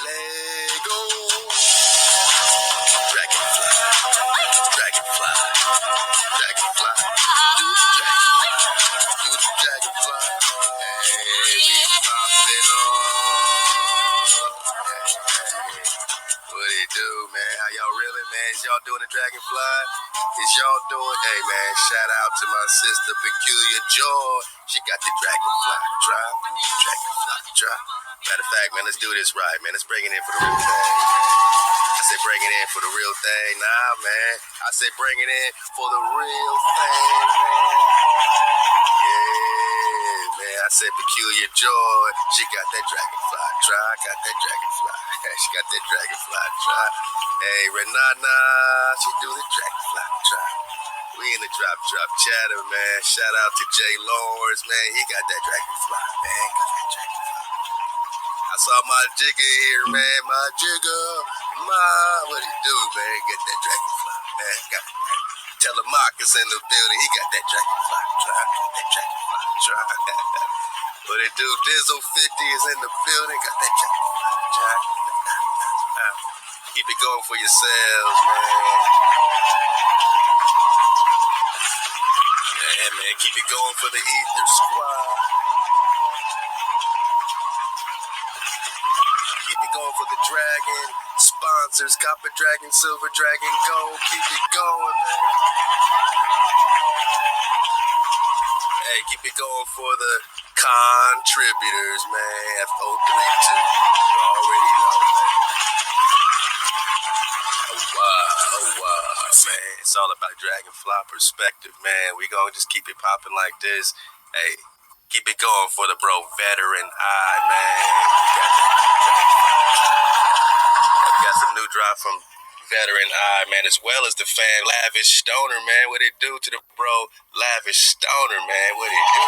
Lego. Dragonfly. Dragonfly. Dragonfly. Do the dragonfly. Do the dragonfly. Hey, we popping off. What it do, man? How y'all reeling, man? Is y'all doing the dragonfly? Is y'all doing? Hey, man, shout out to my sister, Peculiar Joy. She got the dragonfly drop. Dragonfly drop. Matter of fact, man, let's do this right, man. Let's bring it in for the real thing. I say bring it in for the real thing. Nah, man. I say bring it in for the real thing, man. Yeah, man. I said Peculiar Joy. She got that dragonfly try. Got that dragonfly. She got that dragonfly try. Hey, Renana. She do the dragonfly try. We in the drop chatter, man. Shout out to Jay Lawrence, man. He got that dragonfly, man. Got that dragonfly. I saw my jigger here, man. My jigger. What he do, man? Get that dragonfly, man. Got that. Tell him Marcus in the building. He got that dragonfly try. Got that dragonfly try. What it do? Dizzle 50 is in the building. Got that dragonfly try. Keep it going for yourselves, man. Yeah, man. Keep it going for the Ether Squad. Keep it going for the Dragon sponsors. Copper Dragon, Silver Dragon, Gold. Keep it going, man. Hey, keep it going for the contributors, man. F032. You already know, man. HaWah, man. It's all about Dragonfly perspective, man. We gonna just keep it popping like this. Hey, keep it going for the bro Veteran Eye, man. We got some new drop from Veteran Eye, man, as well as the fan Lavish Stoner, man. What it do to the bro Lavish Stoner, man? What it do?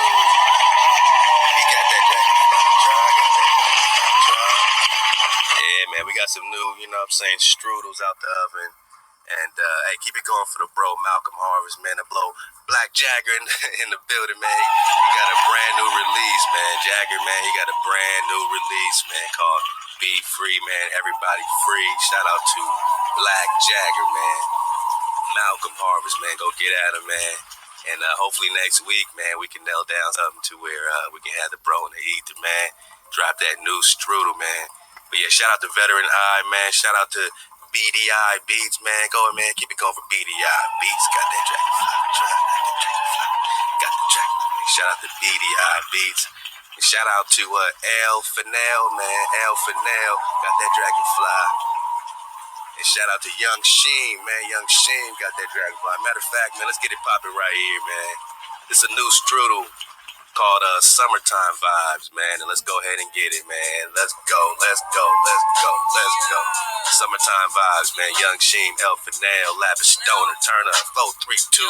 He got that Dragonfly try. Yeah, man, we got some new, you know what I'm saying, strudels out the oven. And, hey, keep it going for the bro Malcolm Harvest, man. The blow Black Jagger in the building, man. He got a brand new release, man. Jagger, man, he got a brand new release, man, called Be Free, man. Everybody free. Shout out to Black Jagger, man. Malcolm Harvest, man. Go get at him, man. And hopefully next week, man, we can nail down something to where we can have the bro in the ether, man. Drop that new strudel, man. But yeah, shout out to Veteran Eye, man. Shout out to BDI Beats, man. Go ahead, man. Keep it going for BDI Beats. Got that dragonfly. Got the dragonfly. Shout out to BDI Beats. And shout out to El Finel, man. El Finel. Got that dragonfly. And shout out to Young Sheen, man. Young Sheen got that dragonfly. Matter of fact, man, let's get it popping right here, man. It's a new strudel called Summertime Vibes, man. And let's go ahead and get it, man. Let's go. Summertime Vibes, man. Young Sheen, El Finel, Lavish Stoner, turn up, 432,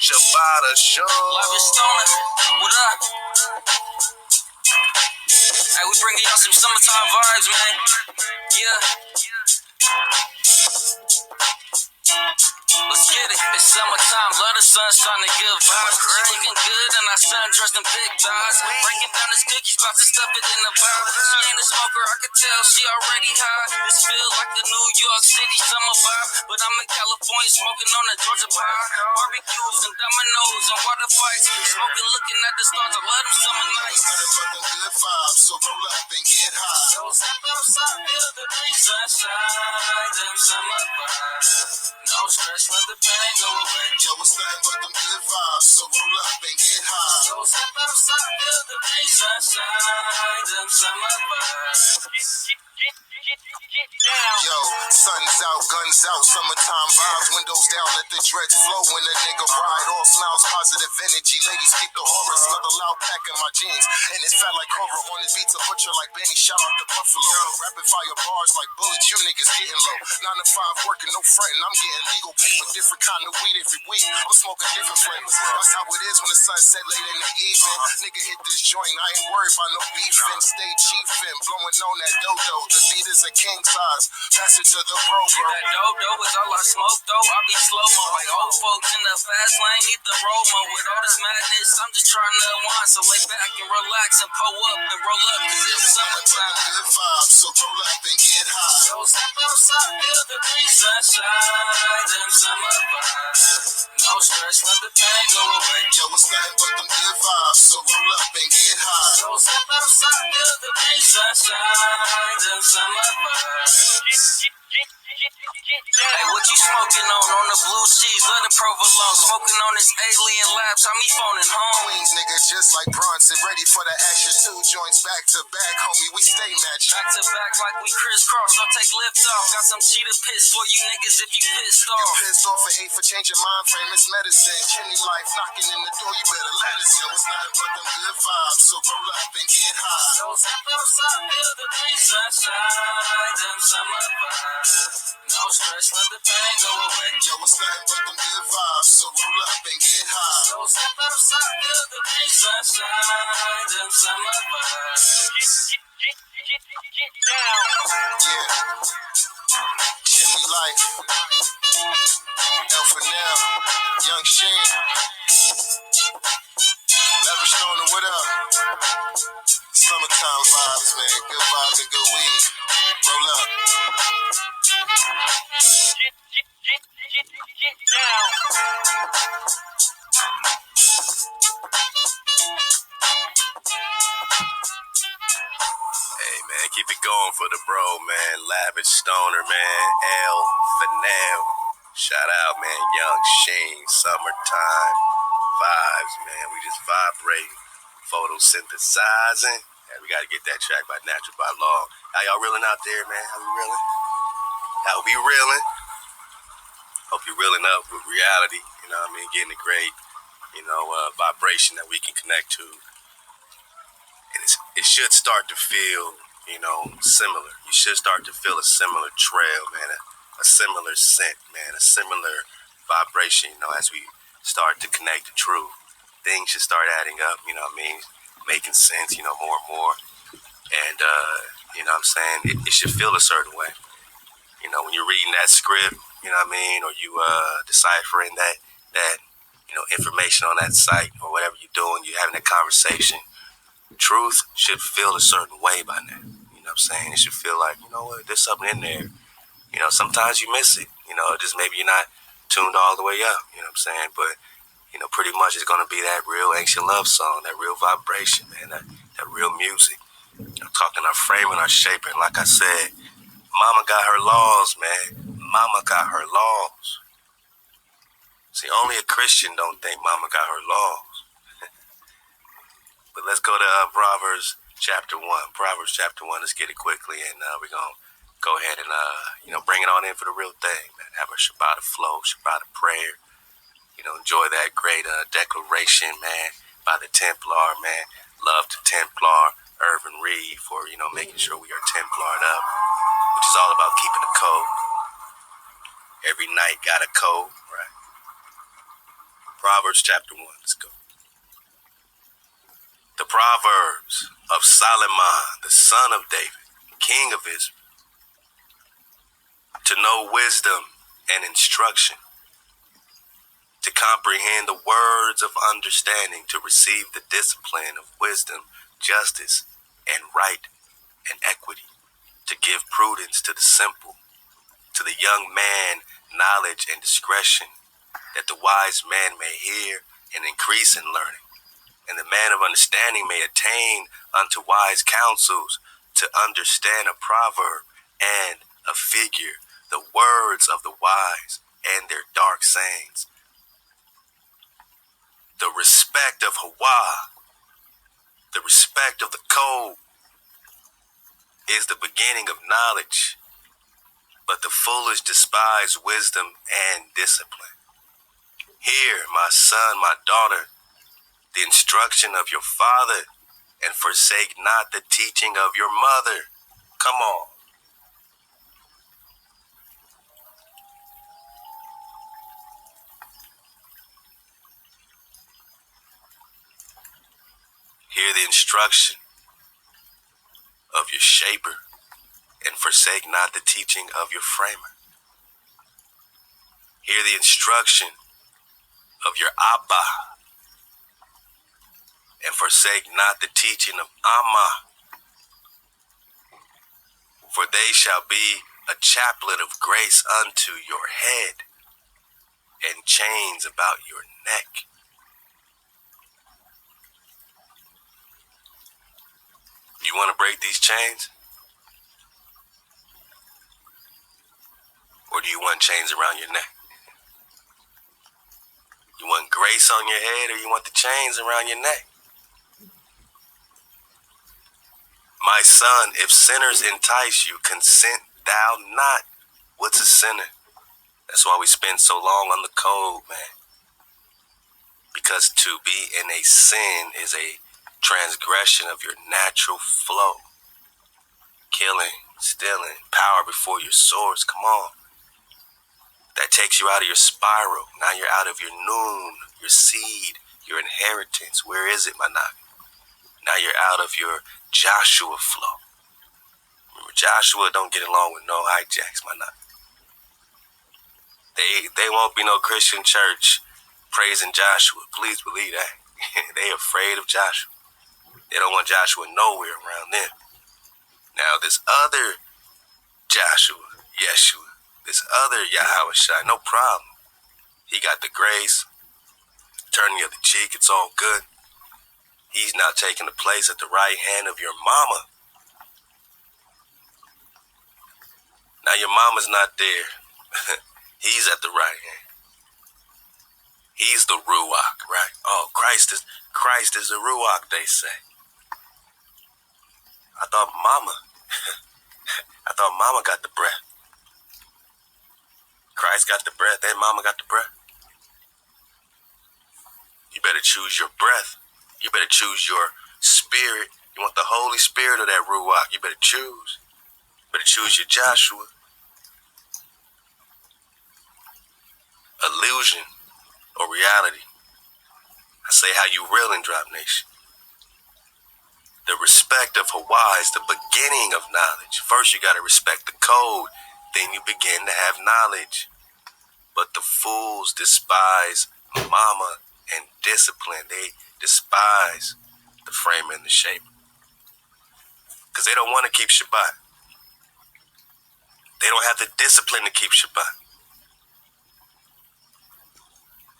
Shabata Show. Lavish Stoner, what up? Hey, we bringing y'all some summertime vibes, man. Yeah. Let's get it. It's summertime, love the sunshine and good vibes. She looking good and our son dressed in big thighs. Breaking down his cookies, about to stuff it in the vibe. She ain't a smoker, I can tell she already high. This feel like the New York City summer vibe, but I'm in California smoking on the Georgia pie. Barbecues and dominoes and water fights. Smoking, looking at the stars, I love them summer nights. Motherfucking good vibes, so roll up and get high. So step outside, feel the breeze, sunshine, them summer vibes. No stress, let the pain go away. Yo, it's nothing but them good vibes, so roll up and get high. So step outside, feel the breeze, sunshine, them summer vibes. Yo, sun's out, guns out, summertime vibes, windows down, let the dreads flow when a nigga ride. All smiles, positive energy, ladies keep the aura, smell the loud pack in my jeans, and it felt like horror. On his beats a butcher like Benny, shout out to Buffalo. Rapid fire bars like bullets, you niggas getting low. 9 to 5 working, no frontin', I'm getting legal paper, different kind of weed every week. I'm smoking different flavors. That's how it is when the sun set late in the evening. Nigga hit this joint, I ain't worried about no beefing. Stay chiefin', blowing on that dodo. The beat is a king size. Pass it to the pro, bro. That dodo is all I smoke though. I be slow-mo like old folks in the fast lane need the roll-mo. With all this madness, I'm just trying to unwind. So lay back and relax and pull up and roll up, cause it's summertime. Good vibes, so roll up and get high. So step outside, feel the breeze, sunshine, them summer vibes. No stress, let the pain go away. Yo, it's nothing but them good vibes, so roll up and get high. So step outside, feel the breeze, sunshine, them summer vibes. Hey, what you smoking on the blue cheese? Let it provolone. Smoking on this alien labs, how me phoning home? Queens, nigga, just like Bronson, ready for the action. 2 joints back to back, homie, we stay matched. Back to back like we crisscross, I'll take lift off. Got some cheetah piss for you niggas if you pissed You off. pissed off and ate for changing mind frame, it's medicine. Chimney life knocking in the door, you better let us in. It's nothing but them good vibes, so roll up and get high. So step outside, feel the breeze, sunshine, them summer vibes. No stress, let the pain go away. Yo, it's nothing but them good vibes, so roll up and get high. So step outside, feel the breeze, sunshine, them summer vibes. Yeah. Chimney life. El Finel. Young Shane. Leverage Stoner, what up? Summertime vibes, man. Good vibes and good weed. Roll up. Hey, man, keep it going for the bro, man. Lavish Stoner, man. El Finel. Shout out, man. Young Sheen. Summertime vibes, man. We just vibrating. Photosynthesizing. Yeah, we got to get that track by Natural by Law. How y'all reeling out there, man? How we reeling? How we reeling? Hope you're reeling up with reality. You know what I mean? Getting a great, vibration that we can connect to. And it should start to feel, similar. You should start to feel a similar trail, man, a similar scent, man, a similar vibration, as we start to connect to truth. Things should start adding up, making sense, more and more. And, what I'm saying, it should feel a certain way. When you're reading that script, or you deciphering that information on that site or whatever you're doing, you're having a conversation. Truth should feel a certain way by now. You know what I'm saying? It should feel like, there's something in there. Sometimes you miss it. Just maybe you're not tuned all the way up. You know what I'm saying? But, pretty much it's going to be that real ancient love song, that real vibration, man, that real music. Talking our framing, our shaping. Like I said, mama got her laws, man. Mama got her laws. See, only a Christian don't think mama got her laws. But let's go to Proverbs chapter 1. Proverbs chapter 1, let's get it quickly, and we're going to go ahead and, bring it on in for the real thing, man. Have a Shabbat flow, Shabbat prayer. Enjoy that great declaration, man, by the Templar, man. Love to Templar, Irvin Reed, for, making sure we are Templared up, which is all about keeping the code. Every night got a code, right? Proverbs chapter 1, let's go. The Proverbs of Solomon, the son of David, king of Israel, to know wisdom and instruction, to comprehend the words of understanding, to receive the discipline of wisdom, justice, and right and equity, to give prudence to the simple, to the young man knowledge and discretion, that the wise man may hear and increase in learning, and the man of understanding may attain unto wise counsels, to understand a proverb and a figure, the words of the wise and their dark sayings. The respect of HaWah, the respect of the code, is the beginning of knowledge, but the foolish despise wisdom and discipline. Hear, my son, my daughter, the instruction of your father, and forsake not the teaching of your mother. Come on. Hear the instruction of your shaper, and forsake not the teaching of your framer. Hear the instruction of your Abba, and forsake not the teaching of Amma, for they shall be a chaplet of grace unto your head, and chains about your neck. You want to break these chains? Or do you want chains around your neck? You want grace on your head, or you want the chains around your neck? My son, if sinners entice you, consent thou not. What's a sinner? That's why we spend so long on the code, man. Because to be in a sin is a transgression of your natural flow. Killing, stealing, power before your source. Come on. That takes you out of your spiral. Now you're out of your noon, your seed, your inheritance. Where is it, Manak? Now you're out of your Joshua flow. Remember, Joshua don't get along with no hijacks, Manak. They won't be no Christian church praising Joshua. Please believe that. They afraid of Joshua. They don't want Joshua nowhere around them. Now this other Joshua, Yeshua, this other HaWah, no problem. He got the grace, turn the other cheek, it's all good. He's now taking the place at the right hand of your mama. Now your mama's not there. He's at the right hand. He's the Ruach, right? Oh, Christ is the Ruach, they say. I thought mama got the breath. Christ got the breath, and mama got the breath. You better choose your breath. You better choose your spirit. You want the Holy Spirit or that Ruach? You better choose. You better choose your Joshua. Illusion or reality. I say how you real in Drop Nation. The respect of HaWah is the beginning of knowledge. First you gotta respect the code, then you begin to have knowledge. But the fools despise mama and discipline. They despise the framer and the shaper. Because they don't want to keep Shabbat. They don't have the discipline to keep Shabbat.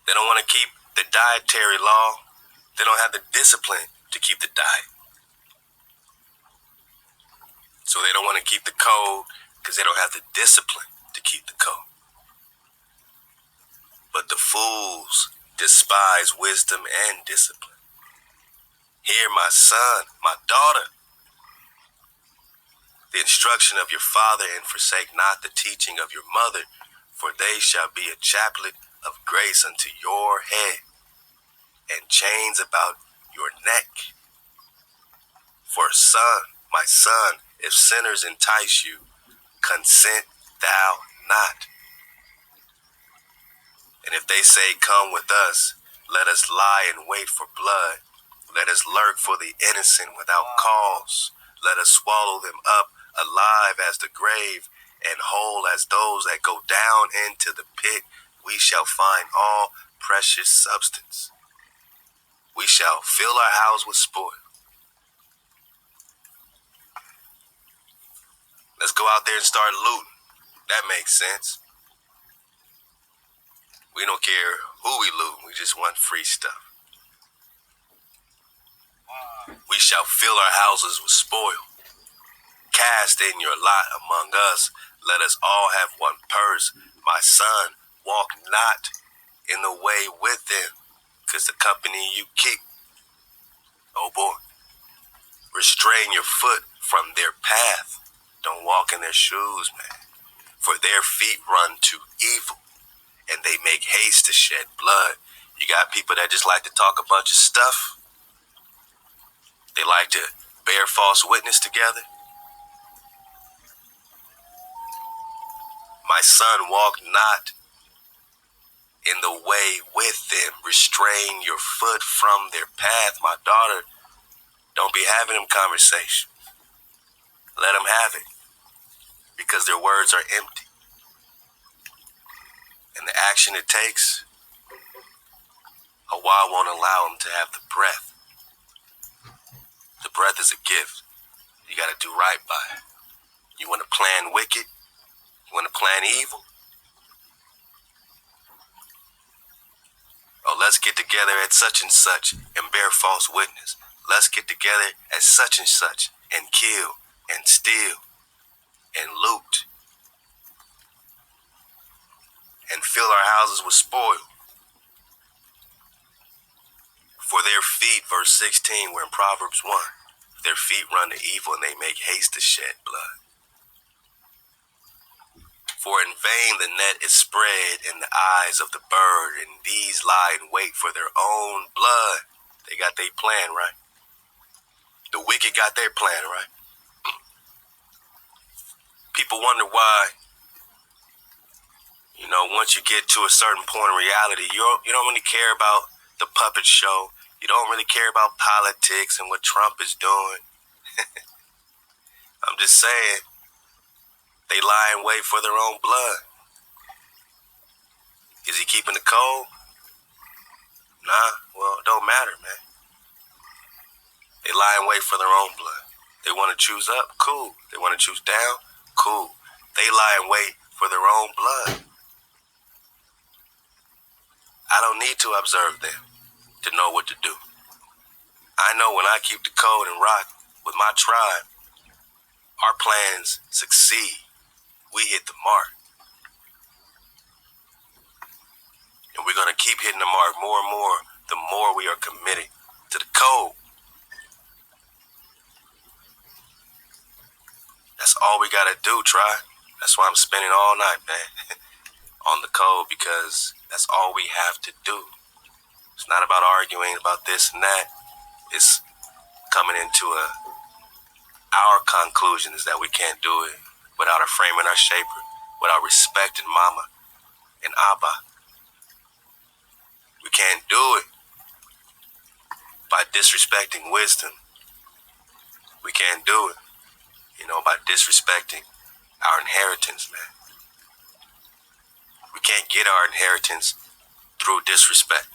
They don't want to keep the dietary law. They don't have the discipline to keep the diet. So they don't want to keep the code because they don't have the discipline to keep the code. But the fools despise wisdom and discipline. Hear, my son, my daughter, the instruction of your father, and forsake not the teaching of your mother, for they shall be a chaplet of grace unto your head, and chains about your neck. For son, my son, if sinners entice you, consent thou not. And if they say, come with us, let us lie in wait for blood. Let us lurk for the innocent without cause. Let us swallow them up alive as the grave, and whole as those that go down into the pit. We shall find all precious substance. We shall fill our house with spoil. Let's go out there and start looting. That makes sense. We don't care who we loot. We just want free stuff. We shall fill our houses with spoil. Cast in your lot among us. Let us all have one purse. My son, walk not in the way with them, because the company you keep, oh boy. Restrain your foot from their path. Don't walk in their shoes, man. For their feet run to evil, and they make haste to shed blood. You got people that just like to talk a bunch of stuff. They like to bear false witness together. My son, walk not in the way with them. Restrain your foot from their path. My daughter, don't be having them conversations. Let them have it, because their words are empty. And the action it takes, HaWah won't allow them to have the breath. The breath is a gift. You got to do right by it. You want to plan wicked? You want to plan evil? Oh, let's get together at such and such and bear false witness. Let's get together at such and kill and steal and loot and fill our houses with spoil. For their feet, verse 16, we're in Proverbs 1. Their feet run to evil and they make haste to shed blood. For in vain the net is spread in the eyes of the bird, and these lie in wait for their own blood. They got their plan, right? The wicked got their plan, right? People wonder why, once you get to a certain point in reality, you don't really care about the puppet show. You don't really care about politics and what Trump is doing. I'm just saying, they lie in wait for their own blood. Is he keeping the code? Nah, well, it don't matter, man. They lie in wait for their own blood. They want to choose up? Cool. They want to choose down? Cool. They lie in wait for their own blood. I don't need to observe them to know what to do. I know when I keep the code and rock with my tribe, our plans succeed. We hit the mark. And we're going to keep hitting the mark more and more the more we are committed to the code. That's all we got to do, tribe. That's why I'm spending all night, man, on the code, because that's all we have to do. It's not about arguing about this and that. It's coming into our conclusion is that we can't do it without our frame and our shaper, without respecting mama and Abba. We can't do it by disrespecting wisdom. We can't do it, by disrespecting our inheritance, man. We can't get our inheritance through disrespect.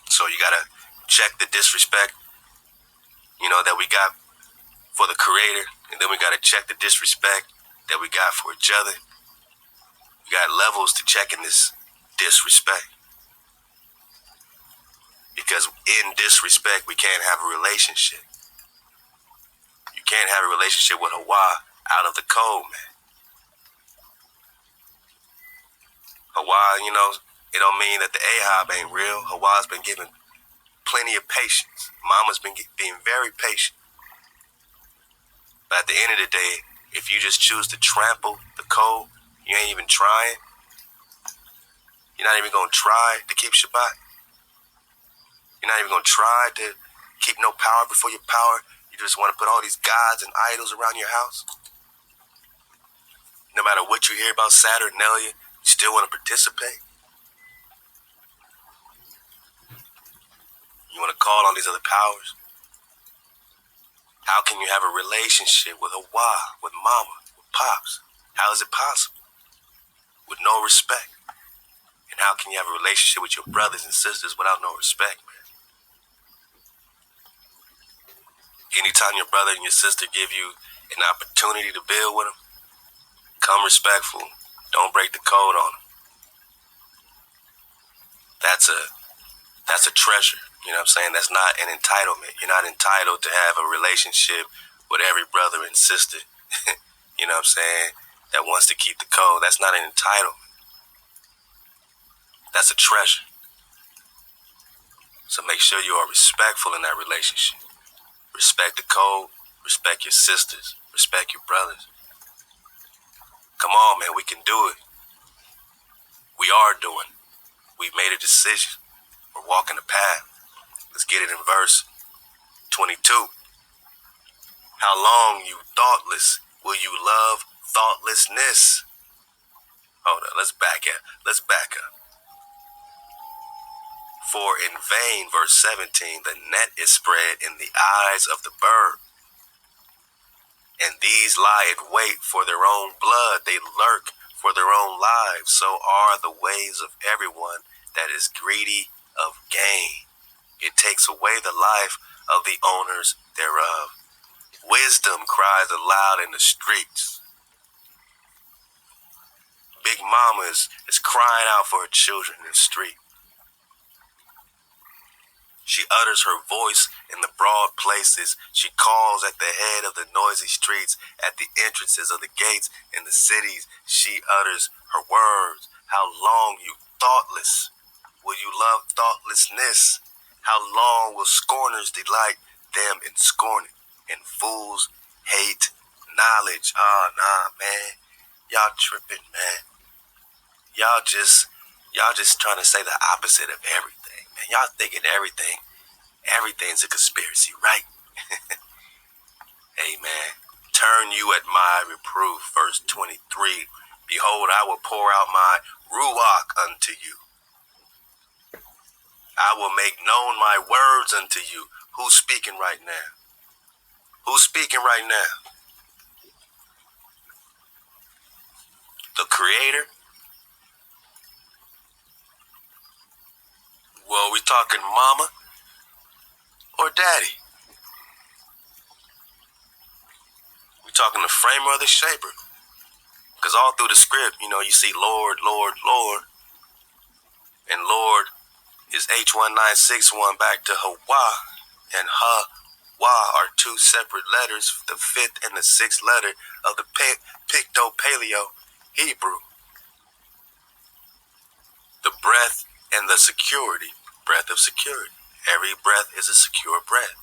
So you gotta check the disrespect, that we got for the Creator, and then we gotta check the disrespect that we got for each other. We got levels to checking this disrespect. Because in disrespect, we can't have a relationship. You can't have a relationship with HaWah out of the code, man. HaWah, it don't mean that the Ahab ain't real. HaWah's been given plenty of patience. Mama's been being very patient. But at the end of the day, if you just choose to trample the code, you ain't even trying. You're not even going to try to keep Shabbat. You're not even going to try to keep no power before your power. You just want to put all these gods and idols around your house. No matter what you hear about Saturnalia, you still want to participate. You want to call on these other powers. How can you have a relationship with HaWah, with mama, with pops? How is it possible? With no respect. And how can you have a relationship with your brothers and sisters without no respect, man? Anytime your brother and your sister give you an opportunity to build with them, come respectful. Don't break the code on them. That's a treasure. You know what I'm saying? That's not an entitlement. You're not entitled to have a relationship with every brother and sister, you know what I'm saying, that wants to keep the code. That's not an entitlement. That's a treasure. So make sure you are respectful in that relationship. Respect the code. Respect your sisters. Respect your brothers. Come on, man. We can do it. We are doing it. We've made a decision. We're walking the path. Let's get it in verse 22. How long, you thoughtless, will you love thoughtlessness? Hold on. Let's back up. For in vain, verse 17, the net is spread in the eyes of the bird, and these lie in wait for their own blood. They lurk for their own lives. So are the ways of everyone that is greedy of gain. It takes away the life of the owners thereof. Wisdom cries aloud in the streets. Big Mama is crying out for her children in the street. She utters her voice in the broad places. She calls at the head of the noisy streets, at the entrances of the gates in the cities. She utters her words. How long, you thoughtless, will you love thoughtlessness? How long will scorners delight them in scorning, and fools hate knowledge? Oh, nah, man. Y'all tripping, man. Y'all just trying to say the opposite of everything, man. Y'all thinking everything's a conspiracy, right? Amen. Turn you at my reproof, verse 23. Behold, I will pour out my ruach unto you. I will make known my words unto you. Who's speaking right now? Who's speaking right now? The Creator? Well, we talking mama or daddy? We talking the framer or the shaper? Because all through the script, you see Lord, Lord, Lord. And Lord is H1961 back to HaWah. And HaWah are two separate letters, the fifth and the sixth letter of the Picto-Paleo Hebrew. The breath and the security, breath of security. Every breath is a secure breath.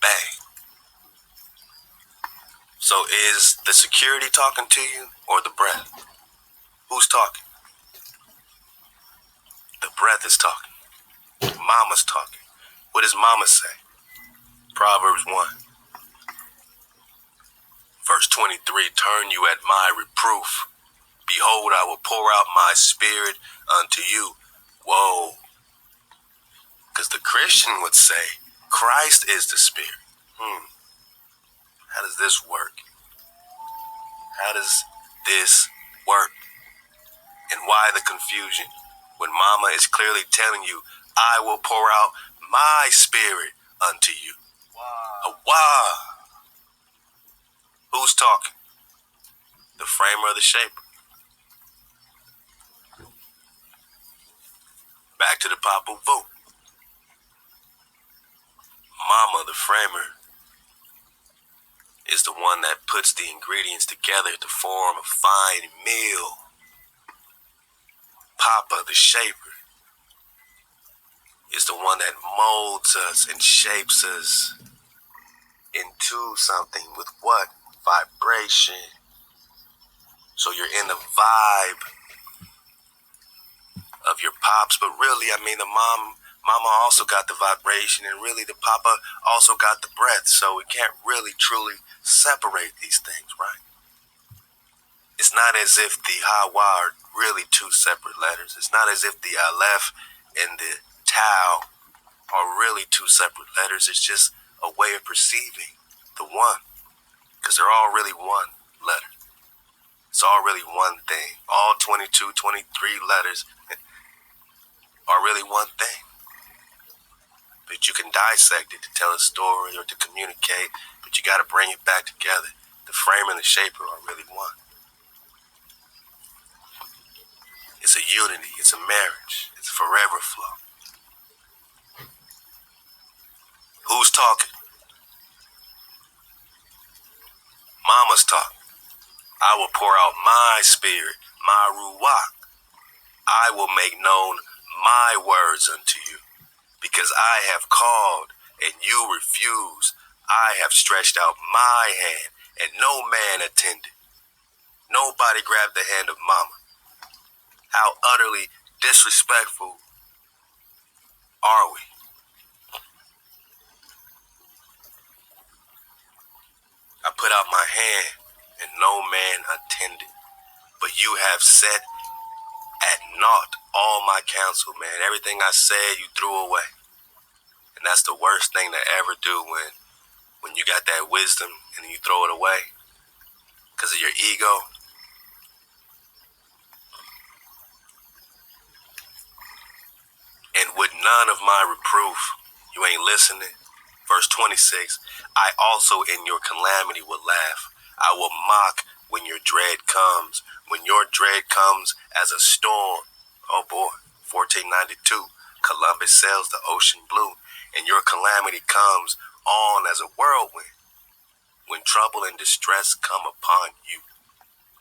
Bang. So is the security talking to you or the breath? Who's talking? The breath is talking. Mama's talking. What does mama say? Proverbs 1. Verse 23, turn you at my reproof. Behold, I will pour out my spirit unto you. Whoa. Because the Christian would say, Christ is the spirit. How does this work? How does this work? And why the confusion? When mama is clearly telling you, I will pour out my spirit unto you. HaWah. Who's talking? The framer or the shaper? Back to the Papa Vu. Mama, the framer, is the one that puts the ingredients together to form a fine meal. Papa, the shaper, is the one that molds us and shapes us into something with what? Vibration. So you're in the vibe of your pops, but really, the mama also got the vibration, and really the papa also got the breath. So we can't really truly separate these things, right? It's not as if the HaWah are really two separate letters. It's not as if the Aleph and the Tau are really two separate letters. It's just a way of perceiving the one, because they're all really one letter. It's all really one thing. All 22, 23 letters are really one thing. But you can dissect it to tell a story or to communicate, but you got to bring it back together. The framer and the shaper are really one. It's a unity. It's a marriage. It's a forever flow. Who's talking? Mama's talking. I will pour out my spirit, my ruach. I will make known my words unto you. Because I have called and you refuse, I have stretched out my hand, and no man attended. Nobody grabbed the hand of mama. How utterly disrespectful are we? I put out my hand, and no man attended. But you have set at naught all my counsel, man. Everything I said, you threw away. And that's the worst thing to ever do when you got that wisdom and you throw it away because of your ego. And with none of my reproof, you ain't listening. Verse 26, I also in your calamity will laugh. I will mock when your dread comes. When your dread comes as a storm. Oh boy, 1492, Columbus sails the ocean blue. And your calamity comes on as a whirlwind. When trouble and distress come upon you,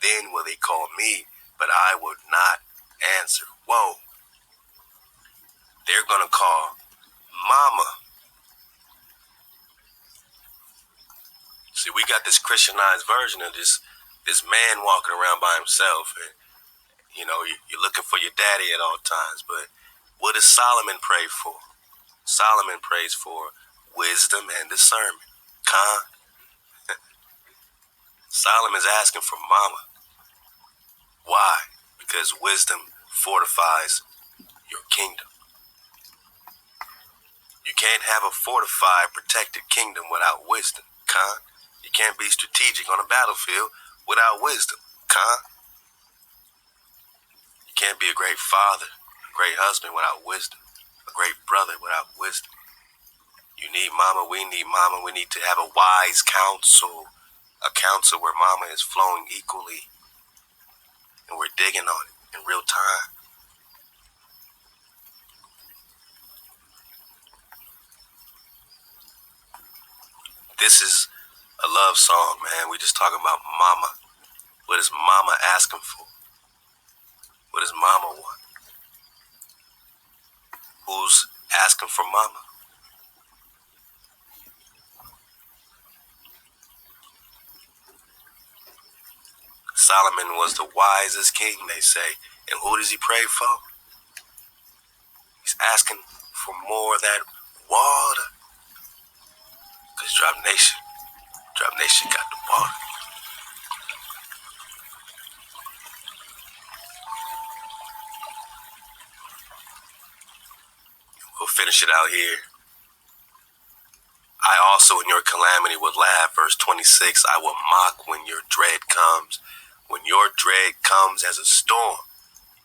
then will they call me, but I will not answer. Whoa. They're going to call mama. See, we got this Christianized version of this man walking around by himself. And, you know, you're looking for your daddy at all times. But what does Solomon pray for? Solomon prays for wisdom and discernment. Solomon's asking for mama. Why? Because wisdom fortifies your kingdom. You can't have a fortified, protected kingdom without wisdom. You can't be strategic on a battlefield without wisdom. You can't be a great father, a great husband without wisdom, a great brother without wisdom. You need mama, we need mama. We need to have a wise counsel, a counsel where mama is flowing equally and we're digging on it in real time. This is a love song, man. We just talking about mama. What is mama asking for? What does mama want? Who's asking for mama? Solomon was the wisest king, they say. And who does he pray for? He's asking for more of that water. Because Drop Nation got the water. We'll finish it out here. I also in your calamity will laugh. Verse 26, I will mock when your dread comes. When your dread comes as a storm,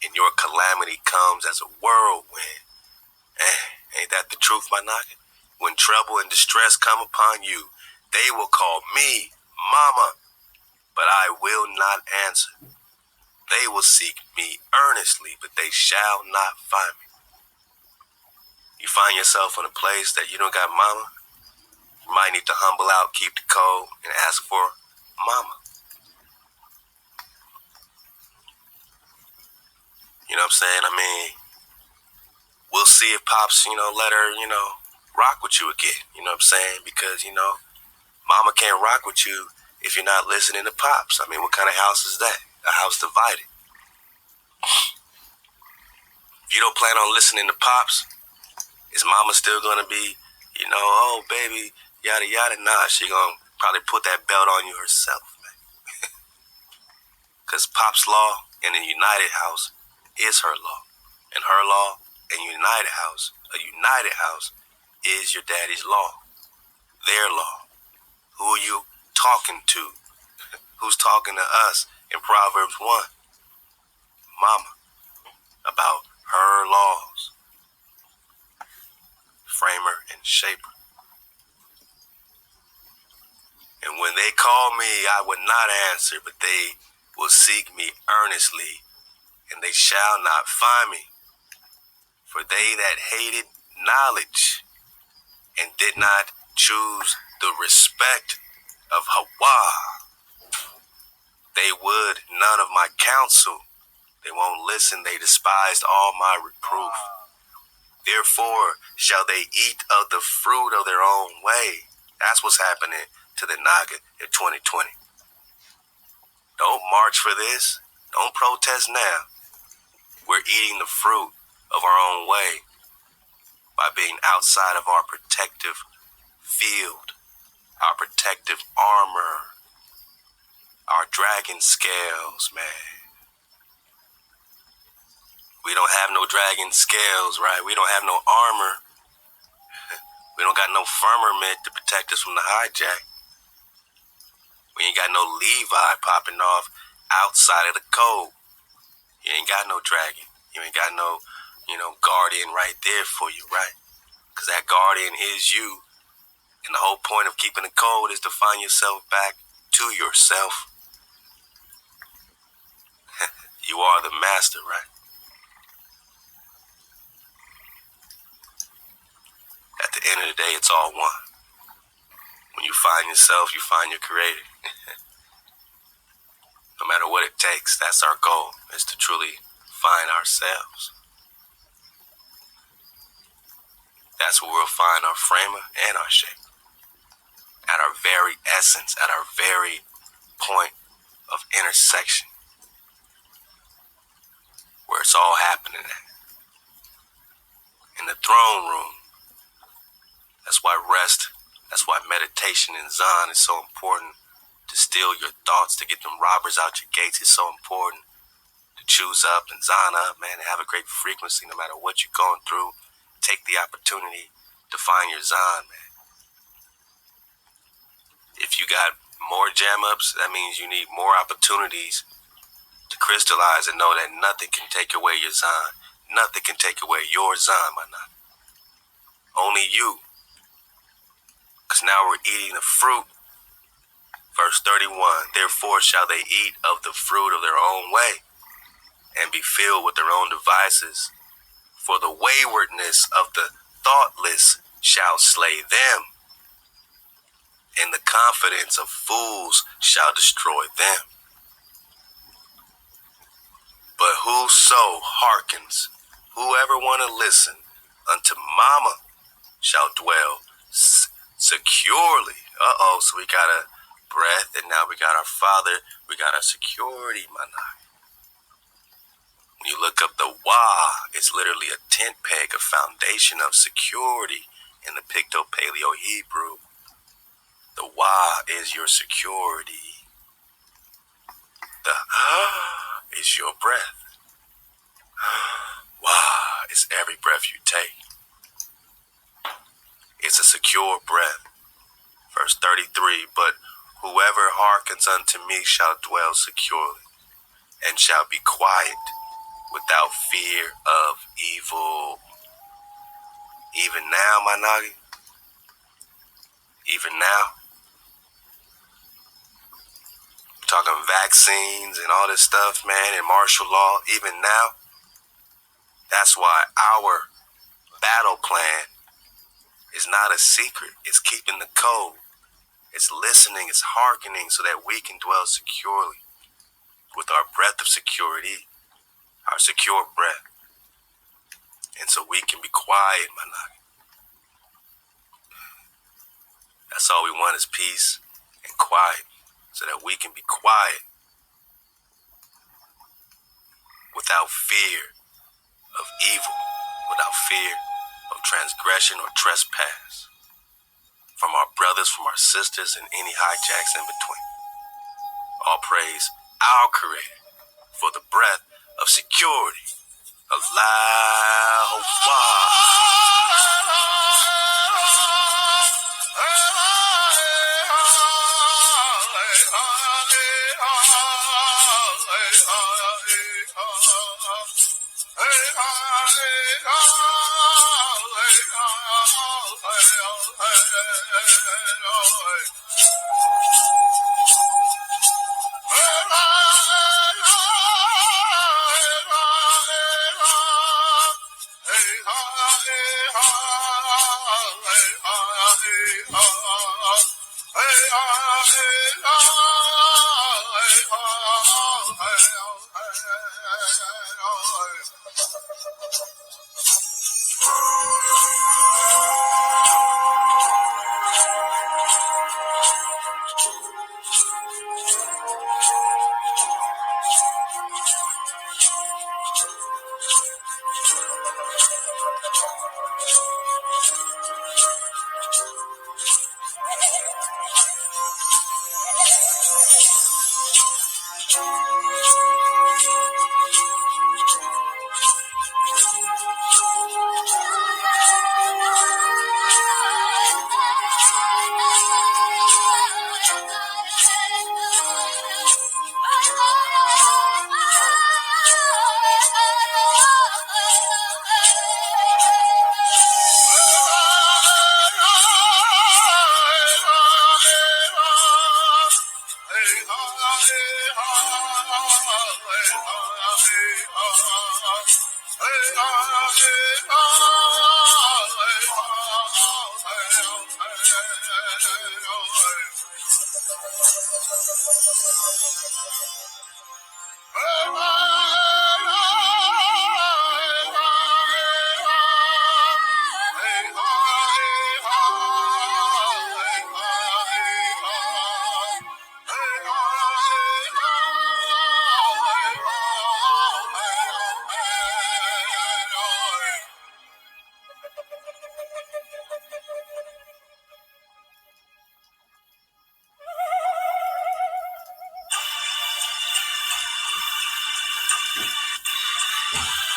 and your calamity comes as a whirlwind. Ain't that the truth, my noggin? When trouble and distress come upon you, they will call me mama, but I will not answer. They will seek me earnestly, but they shall not find me. You find yourself in a place that you don't got mama, you might need to humble out, keep the code, and ask for mama. You know what I'm saying? I mean, we'll see if Pops, let her, rock with you again. You know what I'm saying? Because, mama can't rock with you if you're not listening to Pops. I mean, what kind of house is that? A house divided. If you don't plan on listening to Pops, is mama still going to be, oh, baby, yada, yada? Nah, she going to probably put that belt on you herself, man. Because Pop's law in a united house is her law. And her law in a united house is your daddy's law. Their law. Who are you talking to? Who's talking to us in Proverbs 1? Mama. About her laws. Framer and shaper. And when they call me, I would not answer, but they will seek me earnestly, and they shall not find me. For they that hated knowledge and did not choose the respect of HaWah, they would none of my counsel. They won't listen. They despised all my reproof. Therefore shall they eat of the fruit of their own way, That's what's happening to the Naga in 2020. Don't march for this. Don't protest now. We're eating the fruit of our own way by being outside of our protective field, our protective armor, our dragon scales, man. We don't have no dragon scales, right? We don't have no armor. We don't got no firmament to protect us from the hijack. We ain't got no Levi popping off outside of the code. You ain't got no dragon. You ain't got no, guardian right there for you, right? Because that guardian is you. And the whole point of keeping the code is to find yourself back to yourself. You are the master, right? At the end of the day, it's all one. When you find yourself, you find your creator. No matter what it takes, that's our goal, is to truly find ourselves. That's where we'll find our framer and our shape. At our very essence, at our very point of intersection, where it's all happening at. In the throne room. That's why rest, that's why meditation in Zan is so important. To still your thoughts, to get them robbers out your gates is so important. To choose up and Zan up, man, and have a great frequency no matter what you're going through. Take the opportunity to find your Zan, man. If you got more jam-ups, that means you need more opportunities to crystallize and know that nothing can take away your Zan. Nothing can take away your Zan, my nigga. Only you. Because now we're eating the fruit. Verse 31, therefore shall they eat of the fruit of their own way and be filled with their own devices. For the waywardness of the thoughtless shall slay them, and the confidence of fools shall destroy them. But whoso hearkens, whoever want to listen unto mama shall dwell securely. So we got a breath, and now we got our father, we got our security, my nigga. When you look up the HaWah, it's literally a tent peg, a foundation of security in the Picto-Paleo Hebrew. The HaWah is your security. The is your breath. HaWah is every breath you take. It's a secure breath. Verse 33, but whoever hearkens unto me shall dwell securely, and shall be quiet without fear of evil. Even now, my nagi, even now, we're talking vaccines and all this stuff, man, and martial law. Even now, that's why our battle plan is not a secret. It's keeping the code. It's listening, it's hearkening so that we can dwell securely with our breath of security, our secure breath. And so we can be quiet, my nigga. That's all we want is peace and quiet so that we can be quiet without fear of evil, without fear of transgression or trespass from our brothers, from our sisters, and any hijacks in between. All praise our Creator for the breath of security. HaWah.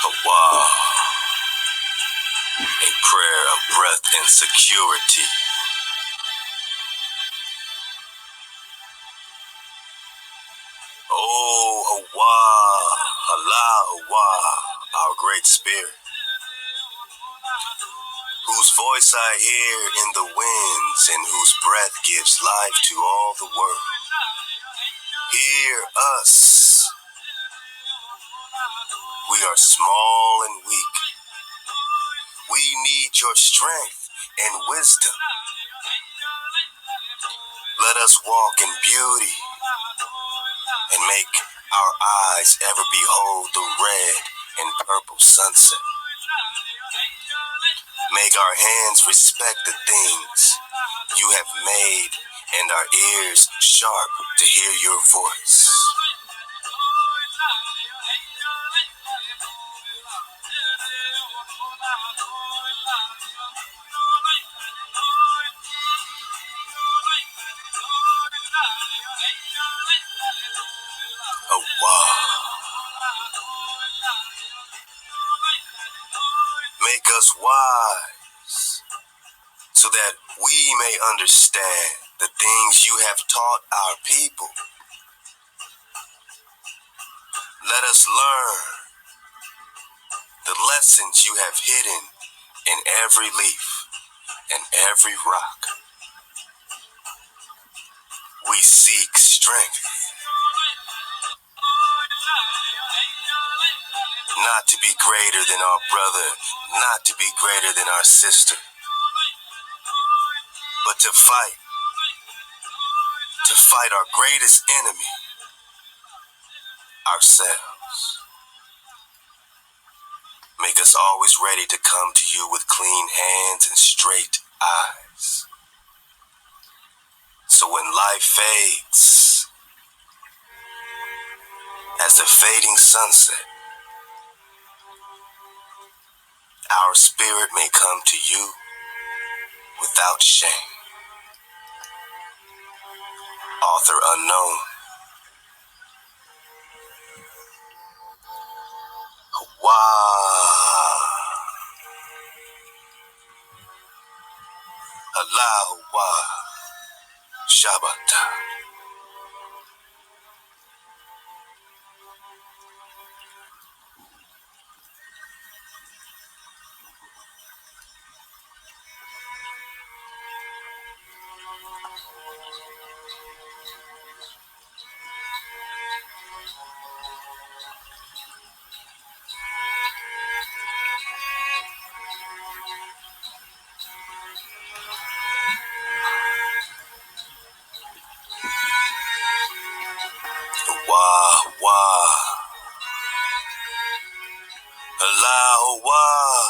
HaWah, a prayer of breath and security. Oh, HaWah, HaWah, our great spirit, whose voice I hear in the winds and whose breath gives life to all the world. Hear us. We are small and weak. We need your strength and wisdom. Let us walk in beauty and make our eyes ever behold the red and purple sunset. Make our hands respect the things you have made and our ears sharp to hear your voice. HaWah. Make us wise so that we may understand the things you have taught our people. Let us learn the lessons you have hidden in every leaf and every rock. We seek strength, not to be greater than our brother, not to be greater than our sister, but to fight our greatest enemy, ourselves. Make us always ready to come to you with clean hands and straight eyes. So when life fades, as the fading sunset, our spirit may come to you without shame. Author unknown. HaWah. HaWah. Shabata. HaWah. HaWah.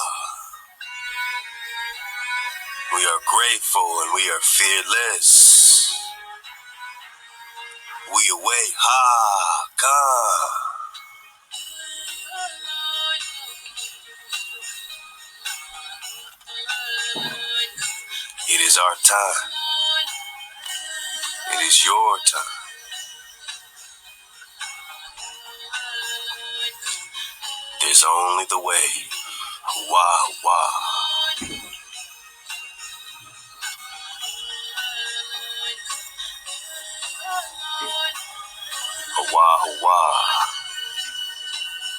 We are grateful and we are fearless. We await come. It is our time. It is your time. There's only the way. HaWah. HaWah.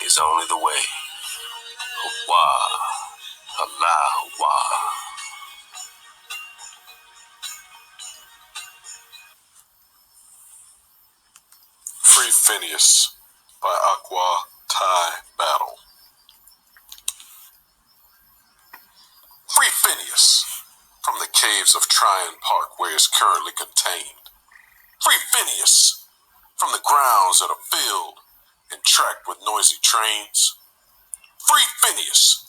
Is only the way. HaWah. HaWah. Free Phineas by Aqua Thai Battle. Free Phineas from the cave slaves of Tryon Park, where it's currently contained. Free Phineas from the grounds that are filled and tracked with noisy trains. Free Phineas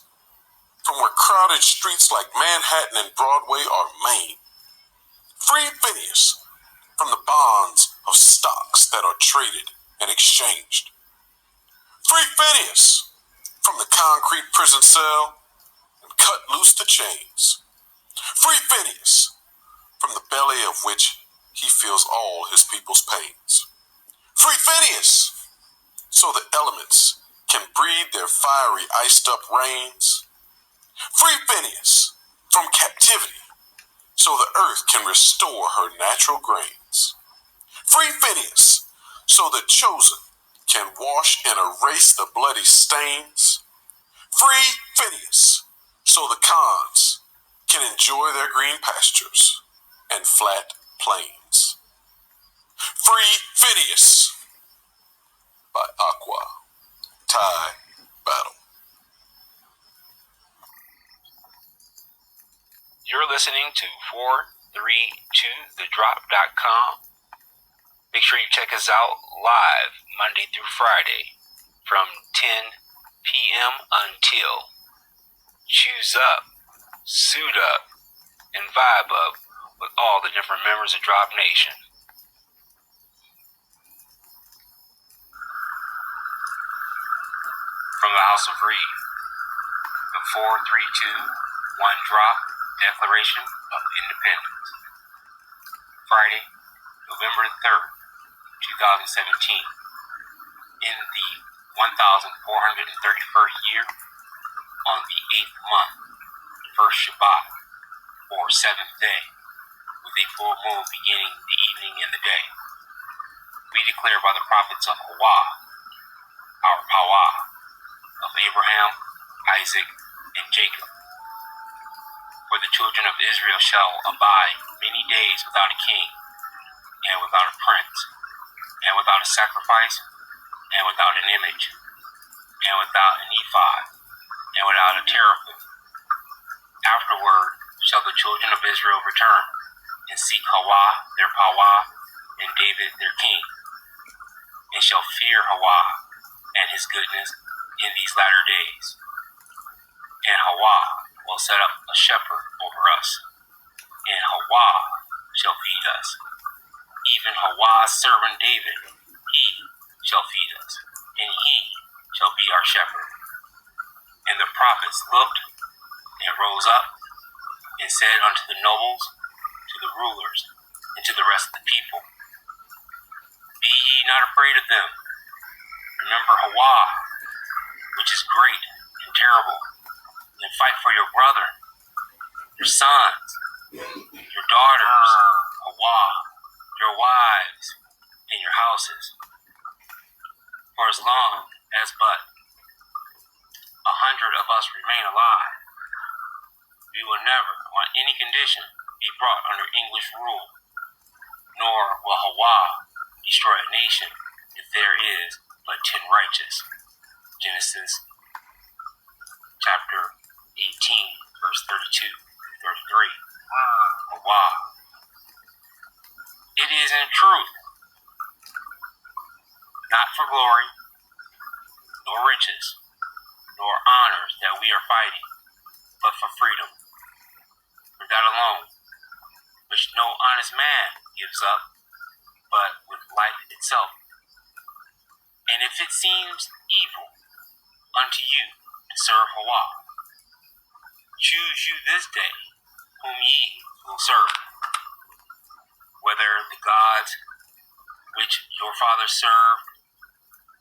from where crowded streets like Manhattan and Broadway are maimed. Free Phineas from the bonds of stocks that are traded and exchanged. Free Phineas from the concrete prison cell and cut loose the chains. Free Phineas from the belly of which he feels all his people's pains. Free Phineas so the elements can breathe their fiery iced up rains. Free Phineas from captivity so the earth can restore her natural grains. Free Phineas so the chosen can wash and erase the bloody stains. Free Phineas so the cons can enjoy their green pastures and flat plains. Free Phineas by HaWah. Tie Battle. You're listening to 432thedrop.com. Make sure you check us out live Monday through Friday from 10 p.m. until. Choose up, suit up, and vibe up with all the different members of Drop Nation. From the House of Reed, the 432 One Drop Declaration of Independence. Friday, November 3rd, 2017. In the 1431st year, on the 8th month, first Shabbat, or 7th day, with a full moon beginning the evening and the day, we declare by the prophets of HaWah, our HaWah, of Abraham, Isaac, and Jacob. For the children of Israel shall abide many days without a king, and without a prince, and without a sacrifice, and without an image, and without an ephod, and without a teraphim. Afterward shall the children of Israel return, and seek HaWah their HaWah, and David their king, and shall fear HaWah and his goodness in these latter days. And HaWah will set up a shepherd over us, and HaWah shall feed us. Even HaWah's servant David, he shall feed us, and he shall be our shepherd. And the prophets looked and rose up and said unto the nobles, to the rulers, and to the rest of the people, Be ye not afraid of them. Remember HaWah, which is great and terrible, and fight for your brethren, your sons, your daughters, HaWah, your wives, and your houses. For as long as but 100 of us remain alive, we will never, on any condition, be brought under English rule, nor will HaWah destroy a nation if there is but 10 righteous. Genesis chapter 18, verse 32 and 33. HaWah. It is in truth, not for glory, nor riches, nor honors that we are fighting, but for freedom. For that alone, which no honest man gives up, but with life itself. And if it seems evil unto you to serve HaWah, choose you this day whom ye will serve, whether the gods which your fathers served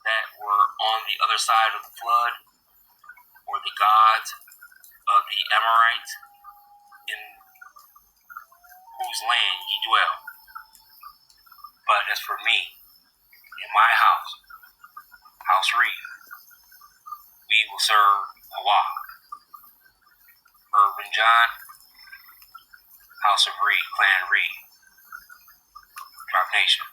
that were on the other side of the flood, or the gods of the Amorites in whose land ye dwell. But as for me, in my house, House Reed, we will serve HaWah. Irvin John, House of Reed, Clan Reed, Drop Nation.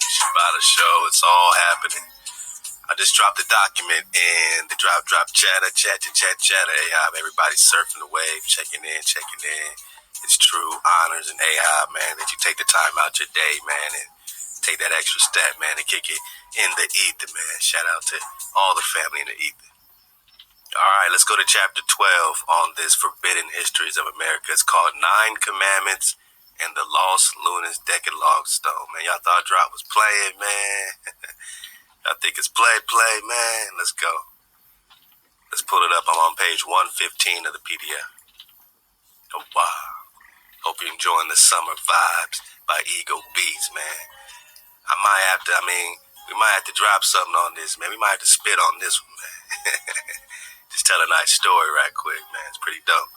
Shabata show, it's all happening. I just dropped the document in the drop chatter. Ahab, everybody's surfing the wave, checking in. It's true honors and Ahab, man, that you take the time out your day, man, and take that extra step, man, to kick it in the ether, man. Shout out to all the family in the ether. All right, let's go to chapter 12 on this Forbidden Histories of America. It's called 9 Commandments and the Lost Luna's Decalogue Stone. Man, y'all thought Drop was playing, man. Y'all think it's play, man. Let's go. Let's pull it up. I'm on page 115 of the PDF. Oh, wow. Hope you're enjoying the summer vibes by Ego Beats, man. We might have to drop something on this, man. We might have to spit on this one, man. Just tell a nice story right quick, man. It's pretty dope.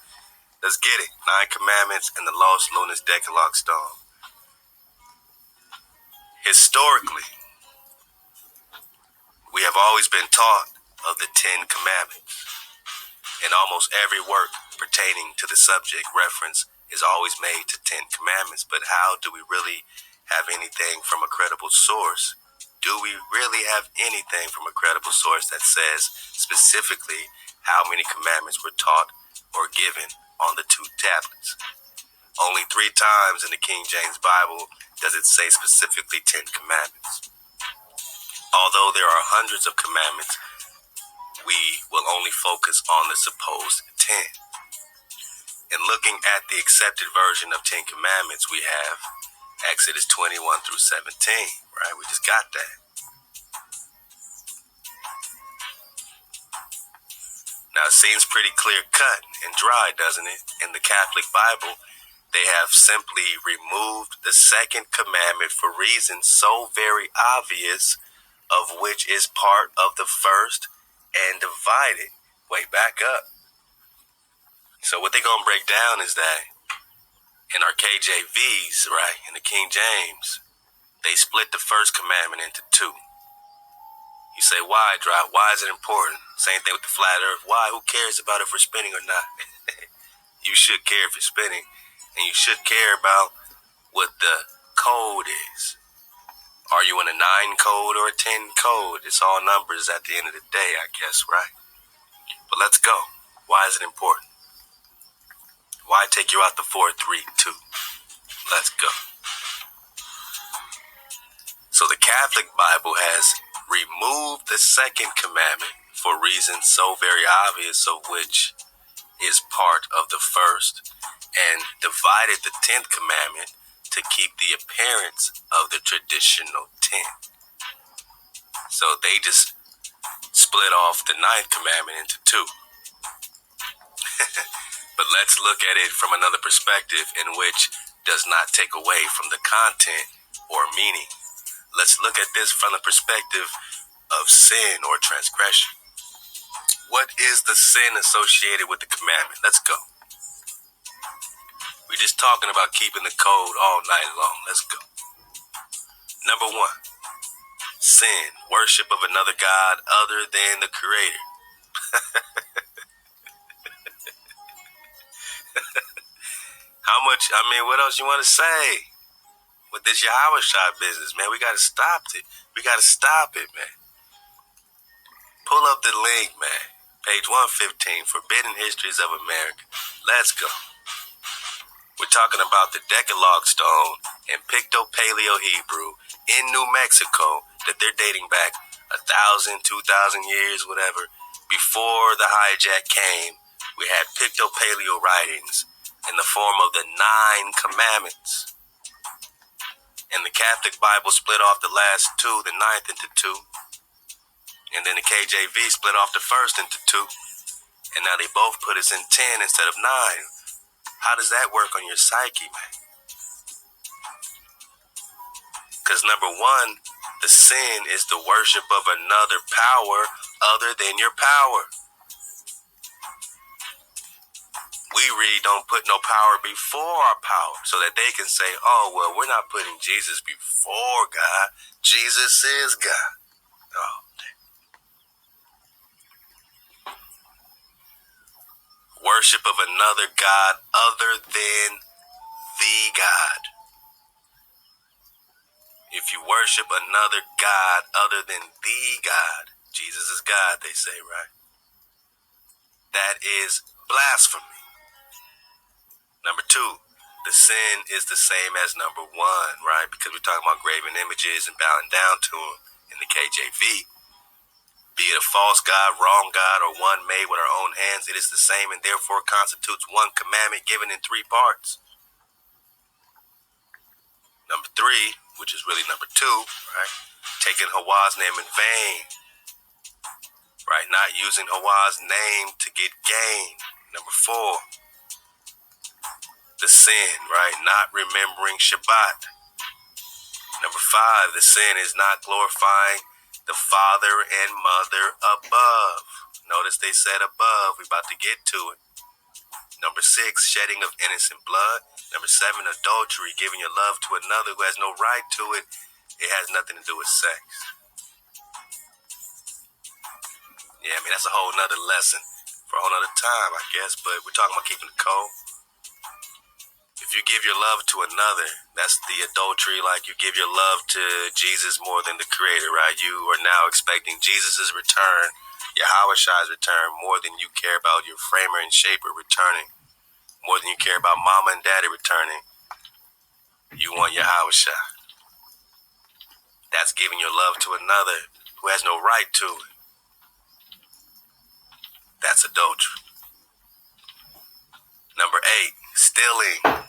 Let's get it. 9 Commandments and the Lost Luna's Decalogue Stone. Historically, we have always been taught of the 10 Commandments. In almost every work pertaining to the subject, reference is always made to 10 Commandments. But how do we really have anything from a credible source? Do we really have anything from a credible source that says specifically how many commandments were taught or given on the 2 tablets? Only 3 times in the King James Bible does it say specifically 10 commandments. Although there are hundreds of commandments, we will only focus on the supposed 10. In looking at the accepted version of 10 commandments, we have Exodus 21 through 17, right? We just got that. Now, it seems pretty clear cut and dry, doesn't it? In the Catholic Bible, they have simply removed the 2nd commandment for reasons so very obvious, of which is part of the 1st, and divided. Wait, back up. So what they're going to break down is that in our KJVs, right, in the King James, they split the 1st commandment into 2. You say, why, Drop? Why is it important? Same thing with the flat earth. Why? Who cares about if we're spinning or not? You should care if you're spinning, and you should care about what the code is. Are you in a 9 code or a 10 code? It's all numbers at the end of the day, I guess, right? But let's go. Why is it important? Why take you out the 4, 3, 2? Let's go. So the Catholic Bible has removed the 2nd commandment for reasons so very obvious, of which is part of the 1st, and divided the 10th commandment to keep the appearance of the traditional 10. So they just split off the 9th commandment into 2. But let's look at it from another perspective, in which does not take away from the content or meaning. Let's look at this from the perspective of sin or transgression. What is the sin associated with the commandment? Let's go. We're just talking about keeping the code all night long. Let's go. Number 1, sin, worship of another God other than the Creator. What else you want to say? With this HaWah business, man, we got to stop it. We got to stop it, man. Pull up the link, man. Page 115, Forbidden Histories of America. Let's go. We're talking about the Decalogue stone and Picto-Paleo-Hebrew in New Mexico that they're dating back 1,000, 2,000 years, whatever. Before the hijack came, we had Picto-Paleo writings in the form of the 9 Commandments. And the Catholic Bible split off the last 2, the 9th into 2. And then the KJV split off the first into 2. And now they both put us in 10 instead of 9. How does that work on your psyche, man? Because number 1, the sin is the worship of another power other than your power. We read, don't put no power before our power, so that they can say, oh, well, we're not putting Jesus before God. Jesus is God. Oh, worship of another God other than the God. If you worship another God other than the God, Jesus is God, they say, right? That is blasphemy. Number 2, the sin is the same as number 1, right? Because we're talking about graven images and bowing down to them in the KJV. Be it a false God, wrong God, or one made with our own hands, it is the same and therefore constitutes one commandment given in 3 parts. Number 3, which is really number 2, right? Taking HaWah's name in vain, right? Not using HaWah's name to get gain. Number 4, the sin, right? Not remembering Shabbat. Number 5, the sin is not glorifying the father and mother above. Notice they said above. We're about to get to it. Number 6, shedding of innocent blood. Number 7, adultery, giving your love to another who has no right to it. It has nothing to do with sex. Yeah, that's a whole nother lesson for a whole nother time, I guess. But we're talking about keeping the code. If you give your love to another, that's the adultery, like you give your love to Jesus more than the Creator, right? You are now expecting Jesus' return, HaWah's return, more than you care about your framer and shaper returning, more than you care about mama and daddy returning. You want HaWah. That's giving your love to another who has no right to it. That's adultery. Number 8, stealing.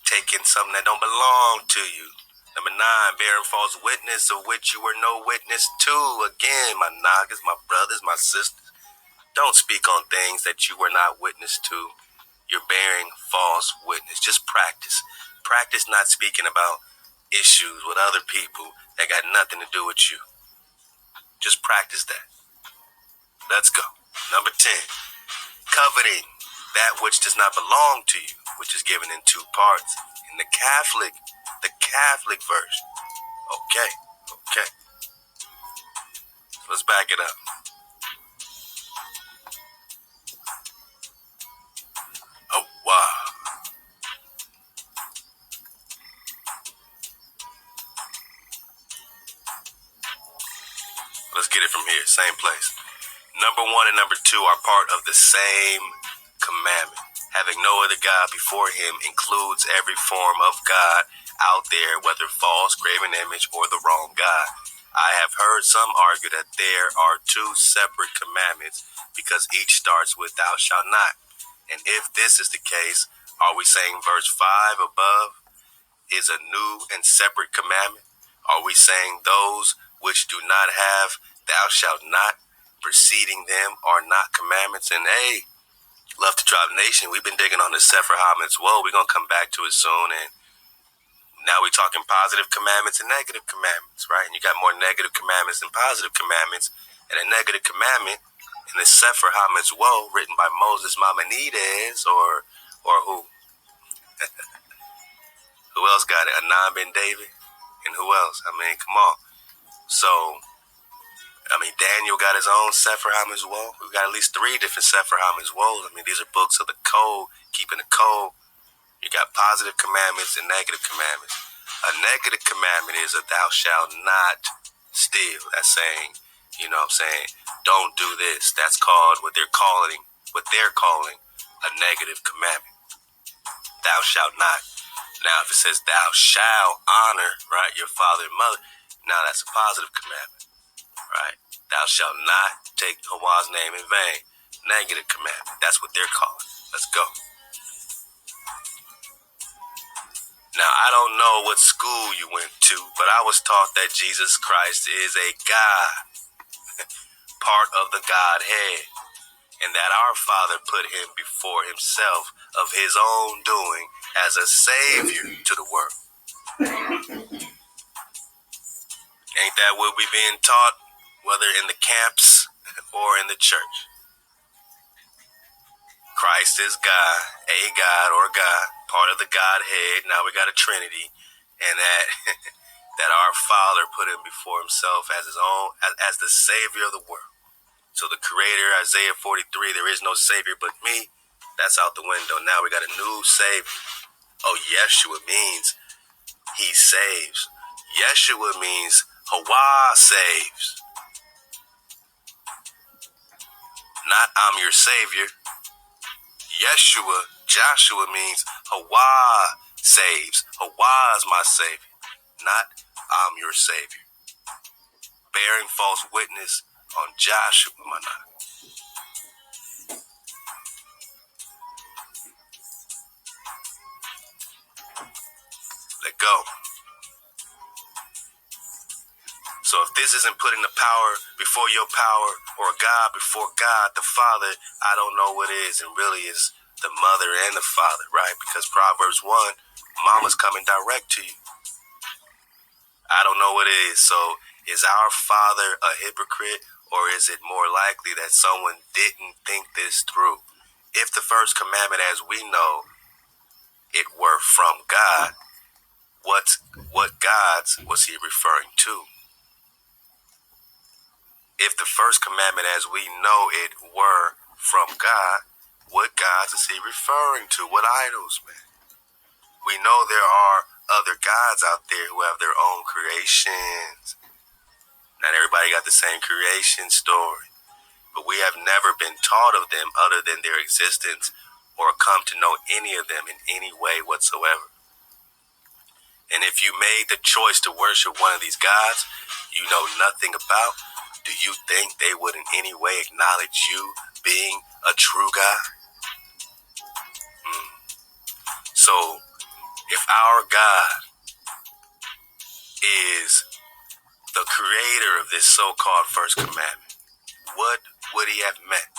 Taking something that don't belong to you. Number 9, bearing false witness of which you were no witness to. Again, my niggas, my brothers, my sisters, don't speak on things that you were not witness to. You're bearing false witness. Just practice. Practice not speaking about issues with other people that got nothing to do with you. Just practice that. Let's go. Number 10, coveting that which does not belong to you, which is given in 2 parts in the Catholic version. Okay. So let's back it up. HaWah. Let's get it from here, same place. Number 1 and number 2 are part of the same commandment. Having no other God before him includes every form of God out there, whether false, graven image, or the wrong God. I have heard some argue that there are 2 separate commandments because each starts with thou shalt not. And if this is the case, are we saying verse 5 above is a new and separate commandment? Are we saying those which do not have thou shalt not preceding them are not commandments? And hey, Love to Drop Nation, we've been digging on the Sefer HaMitzvot. We're going to come back to it soon. And now we're talking positive commandments and negative commandments, right? And you got more negative commandments than positive commandments. And a negative commandment in the Sefer HaMitzvot written by Moses Maimonides or who? Who else got it? Anan ben David? And who else? I mean, come on. So, I mean, Daniel got his own Sefer HaMizwoh. We've got at least 3 different Sefer HaMizwoh. I mean, these are books of the code, keeping the code. You got positive commandments and negative commandments. A negative commandment is a thou shalt not steal. That's saying, you know what I'm saying, don't do this. That's called what they're calling a negative commandment. Thou shalt not. Now, if it says thou shalt honor, right, your father and mother, now that's a positive commandment, right? Thou shalt not take HaWah's name in vain. Negative commandment. That's what they're calling. Let's go. Now, I don't know what school you went to, but I was taught that Jesus Christ is a God, part of the Godhead, and that our Father put him before himself of his own doing as a savior to the world. Ain't that what we being taught, whether in the camps or in the church? Christ is God, a God or God, part of the Godhead. Now we got a Trinity, and that that our Father put him before himself as his own, as the Savior of the world. So the Creator, Isaiah 43, there is no Savior but me. That's out the window. Now we got a new Savior. Oh, Yeshua means he saves. Yeshua means HaWah saves. Not I'm your Savior. Yeshua, Joshua means HaWah saves. HaWah is my Savior. Not I'm your Savior. Bearing false witness on Joshua, manah. Let go. So if this isn't putting the power before your power, or God before God, the Father, I don't know what is, and really is the mother and the father, right? Because Proverbs 1, mama's coming direct to you. I don't know what it is. So is our Father a hypocrite, or is it more likely that someone didn't think this through? If the first commandment, as we know, it were from God, what gods was he referring to? If the first commandment, as we know it, were from God, what gods is he referring to? What idols, man? We know there are other gods out there who have their own creations. Not everybody got the same creation story, but we have never been taught of them other than their existence, or come to know any of them in any way whatsoever. And if you made the choice to worship one of these gods you know nothing about, do you think they would in any way acknowledge you being a true God? So, if our God is the creator of this so-called first commandment, what would he have meant?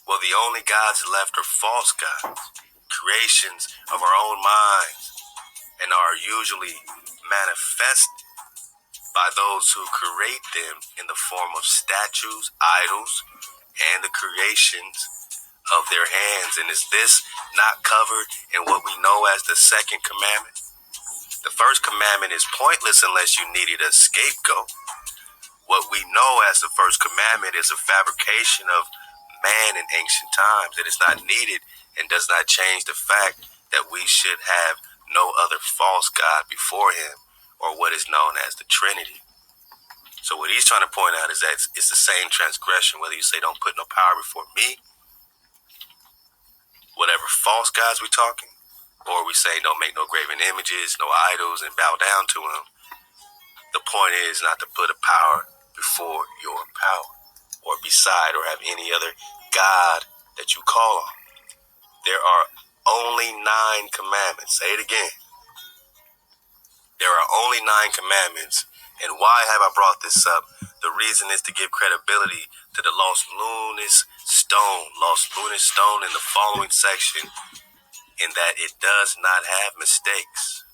Well, the only gods left are false gods, creations of our own minds, and are usually manifested by those who create them in the form of statues, idols, and the creations of their hands. And is this not covered in what we know as the second commandment? The first commandment is pointless unless you needed a scapegoat. What we know as the first commandment is a fabrication of man in ancient times. It is not needed and does not change the fact that we should have no other false god before him, or what is known as the Trinity. So what he's trying to point out is that it's the same transgression, whether you say don't put no power before me, whatever false gods we're talking, or we say don't make no graven images, no idols, and bow down to him. The point is not to put a power before your power, or beside, or have any other God that you call on. There are only 9 commandments. Say it again. There are only 9 commandments. And why have I brought this up? The reason is to give credibility to the Lost Lunas Stone in the following section, in that it does not have mistakes.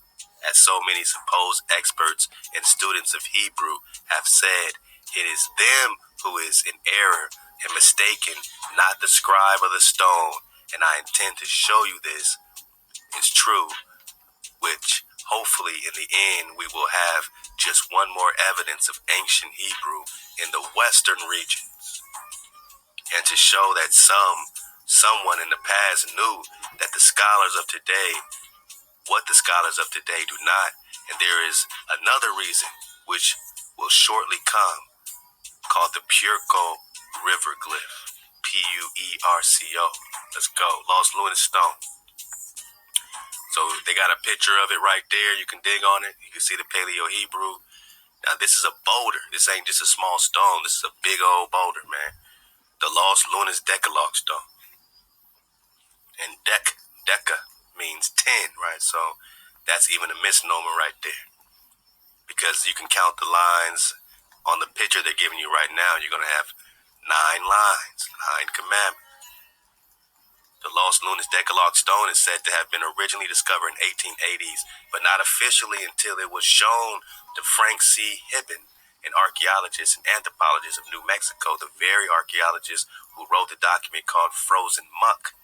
As so many supposed experts and students of Hebrew have said, it is them who is in error and mistaken, not the scribe of the stone. And I intend to show you this is true, which hopefully in the end we will have just one more evidence of ancient Hebrew in the western region, and to show that someone in the past knew that the scholars of today, what the scholars of today do not. And there is another reason which will shortly come, called the Purco River Glyph. Puerco. Let's go. Lost Lunar Stone. So they got a picture of it right there. You can dig on it. You can see the Paleo Hebrew. Now this is a boulder. This ain't just a small stone. This is a big old boulder, man. The Lost Lunas Decalogue Stone. And deca means 10, right? So that's even a misnomer right there. Because you can count the lines on the picture they're giving you right now. You're going to have 9 lines, 9 commandments. The Lost Lunas Decalogue Stone is said to have been originally discovered in 1880s, but not officially until it was shown to Frank C. Hibben, an archaeologist and anthropologist of New Mexico, the very archaeologist who wrote the document called Frozen Muck,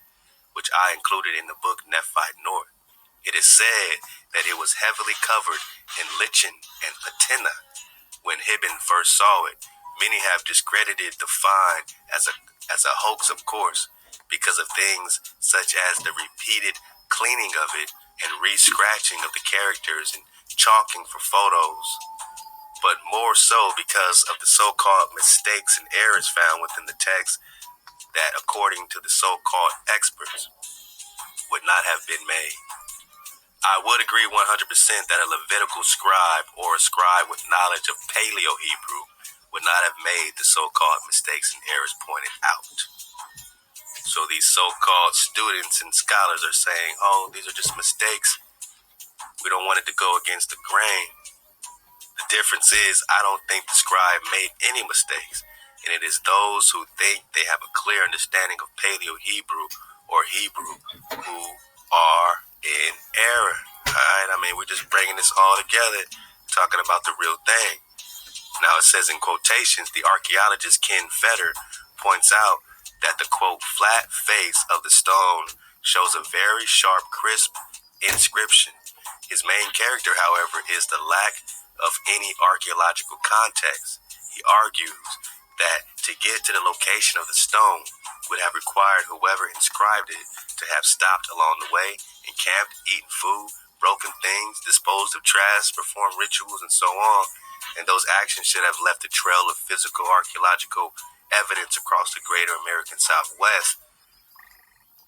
which I included in the book Nephite North. It is said that it was heavily covered in lichen and patina when Hibben first saw it. Many have discredited the find as a hoax, of course, because of things such as the repeated cleaning of it and re-scratching of the characters and chalking for photos, but more so because of the so-called mistakes and errors found within the text that, according to the so-called experts, would not have been made. I would agree 100% that a Levitical scribe or a scribe with knowledge of Paleo Hebrew would not have made the so-called mistakes and errors pointed out. So these so-called students and scholars are saying, oh, these are just mistakes. We don't want it to go against the grain. The difference is, I don't think the scribe made any mistakes. And it is those who think they have a clear understanding of Paleo Hebrew or Hebrew who are in error. Alright, I mean, we're just bringing this all together, talking about the real thing. Now it says in quotations, the archaeologist Ken Fetter points out that the, quote, flat face of the stone shows a very sharp, crisp inscription. His main character, however, is the lack of any archaeological context. He argues that to get to the location of the stone would have required whoever inscribed it to have stopped along the way, encamped, eaten food, broken things, disposed of trash, performed rituals, and so on. And those actions should have left a trail of physical archaeological evidence across the greater American Southwest,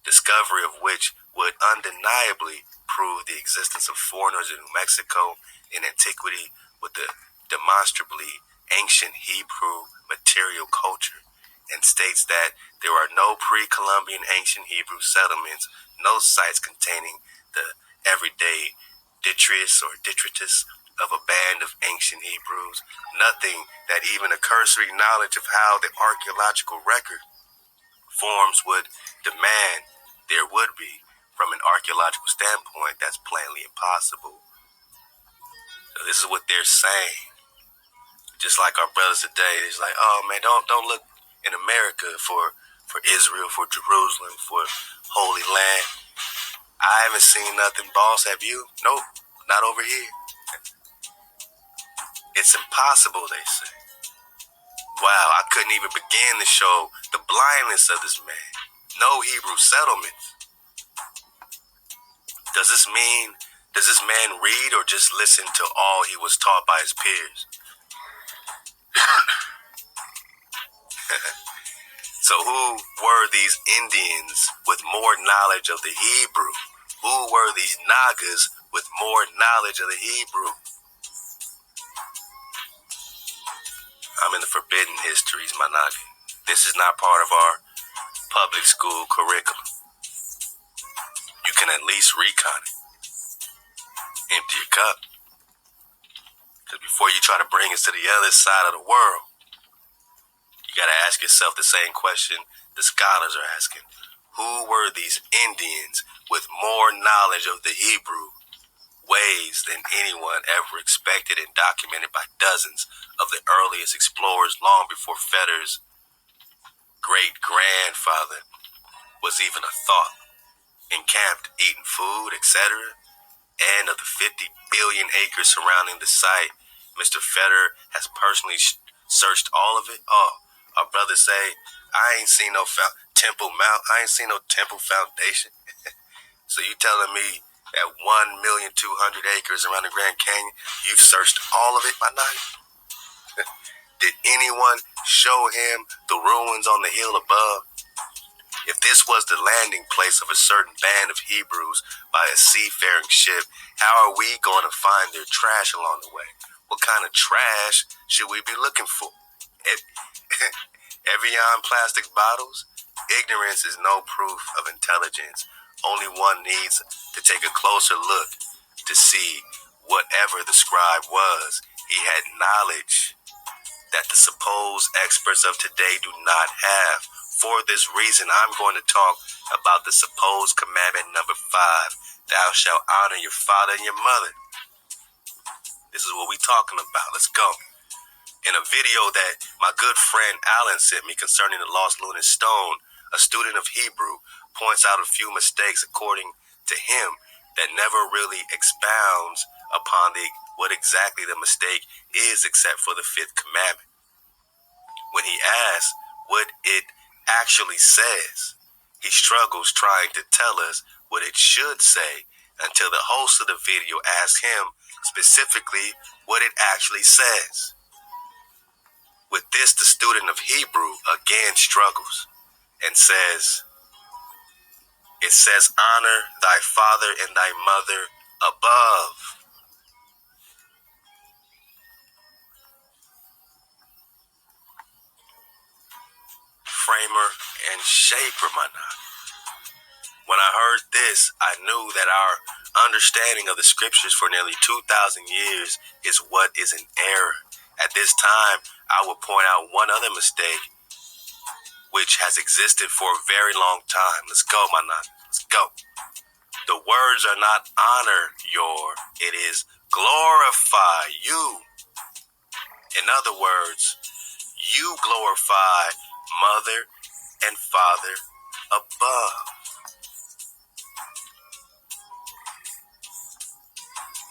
discovery of which would undeniably prove the existence of foreigners in New Mexico in antiquity with the demonstrably ancient Hebrew material culture, and states that there are no pre-Columbian ancient Hebrew settlements, no sites containing the everyday detritus of a band of ancient Hebrews, nothing that even a cursory knowledge of how the archaeological record forms would demand there would be. From an archaeological standpoint, that's plainly impossible. So this is what they're saying. Just like our brothers today, it's like, oh man, don't look in America for Israel, for Jerusalem, for Holy Land. I haven't seen nothing, boss. Have you? Nope, not over here. It's impossible, they say. Wow, I couldn't even begin to show the blindness of this man. No Hebrew settlements. Does this man read or just listen to all he was taught by his peers? So who were these Indians with more knowledge of the Hebrew? Who were these Nagas with more knowledge of the Hebrew? I'm in the forbidden histories, my Naga. This is not part of our public school curriculum. You can at least recon it. Empty your cup. Because before you try to bring us to the other side of the world, you got to ask yourself the same question the scholars are asking. Who were these Indians with more knowledge of the Hebrew ways than anyone ever expected and documented by dozens of the earliest explorers long before Fetter's great-grandfather was even a thought? encamped, eating food, etc., and of the 50 billion acres surrounding the site. Mr. Federer has personally searched all of it. Oh, our brothers say, I ain't seen no Temple Mount. I ain't seen no Temple Foundation. So you telling me that 1,200,000 acres around the Grand Canyon, you've searched all of it, my night? Did anyone show him the ruins on the hill above? If this was the landing place of a certain band of Hebrews by a seafaring ship, how are we going to find their trash along the way? What kind of trash should we be looking for? Evian plastic bottles? Ignorance is no proof of intelligence. Only one needs to take a closer look to see whatever the scribe was. He had knowledge that the supposed experts of today do not have. For this reason, I'm going to talk about the supposed commandment number 5. Thou shalt honor your father and your mother. This is what we're talking about. Let's go. In a video that my good friend Alan sent me concerning the lost lunar stone, a student of Hebrew points out a few mistakes according to him that never really expounds upon what exactly the mistake is except for the 5th commandment. When he asks what it actually says, he struggles trying to tell us what it should say until the host of the video asks him specifically what it actually says. With this, the student of Hebrew again struggles and says, it says, honor thy father and thy mother above. Framer and shaper, my God. When I heard this, I knew that our understanding of the scriptures for nearly 2,000 years is what is in error. At this time, I will point out one other mistake which has existed for a very long time. Let's go, my God. Let's go. The words are not honor your, it is glorify you. In other words, you glorify mother and father above.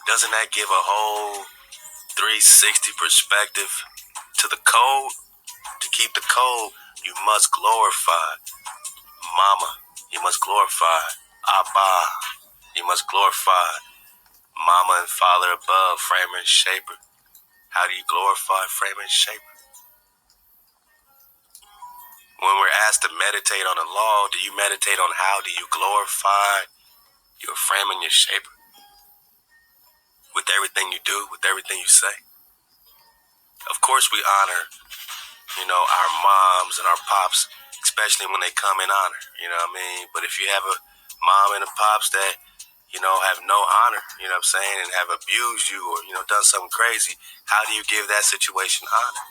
Doesn't that give a whole 360 perspective to the code? To keep the code, you must glorify mama. You must glorify Abba. You must glorify mama and father above, framer and shaper. How do you glorify framer and shaper? When we're asked to meditate on the law, do you meditate on how do you glorify your framer and your shaper? With everything you do, with everything you say. Of course we honor, our moms and our pops, especially when they come in honor, you know what I mean? But if you have a mom and a pops that, have no honor, you know what I'm saying, and have abused you or, done something crazy, how do you give that situation honor?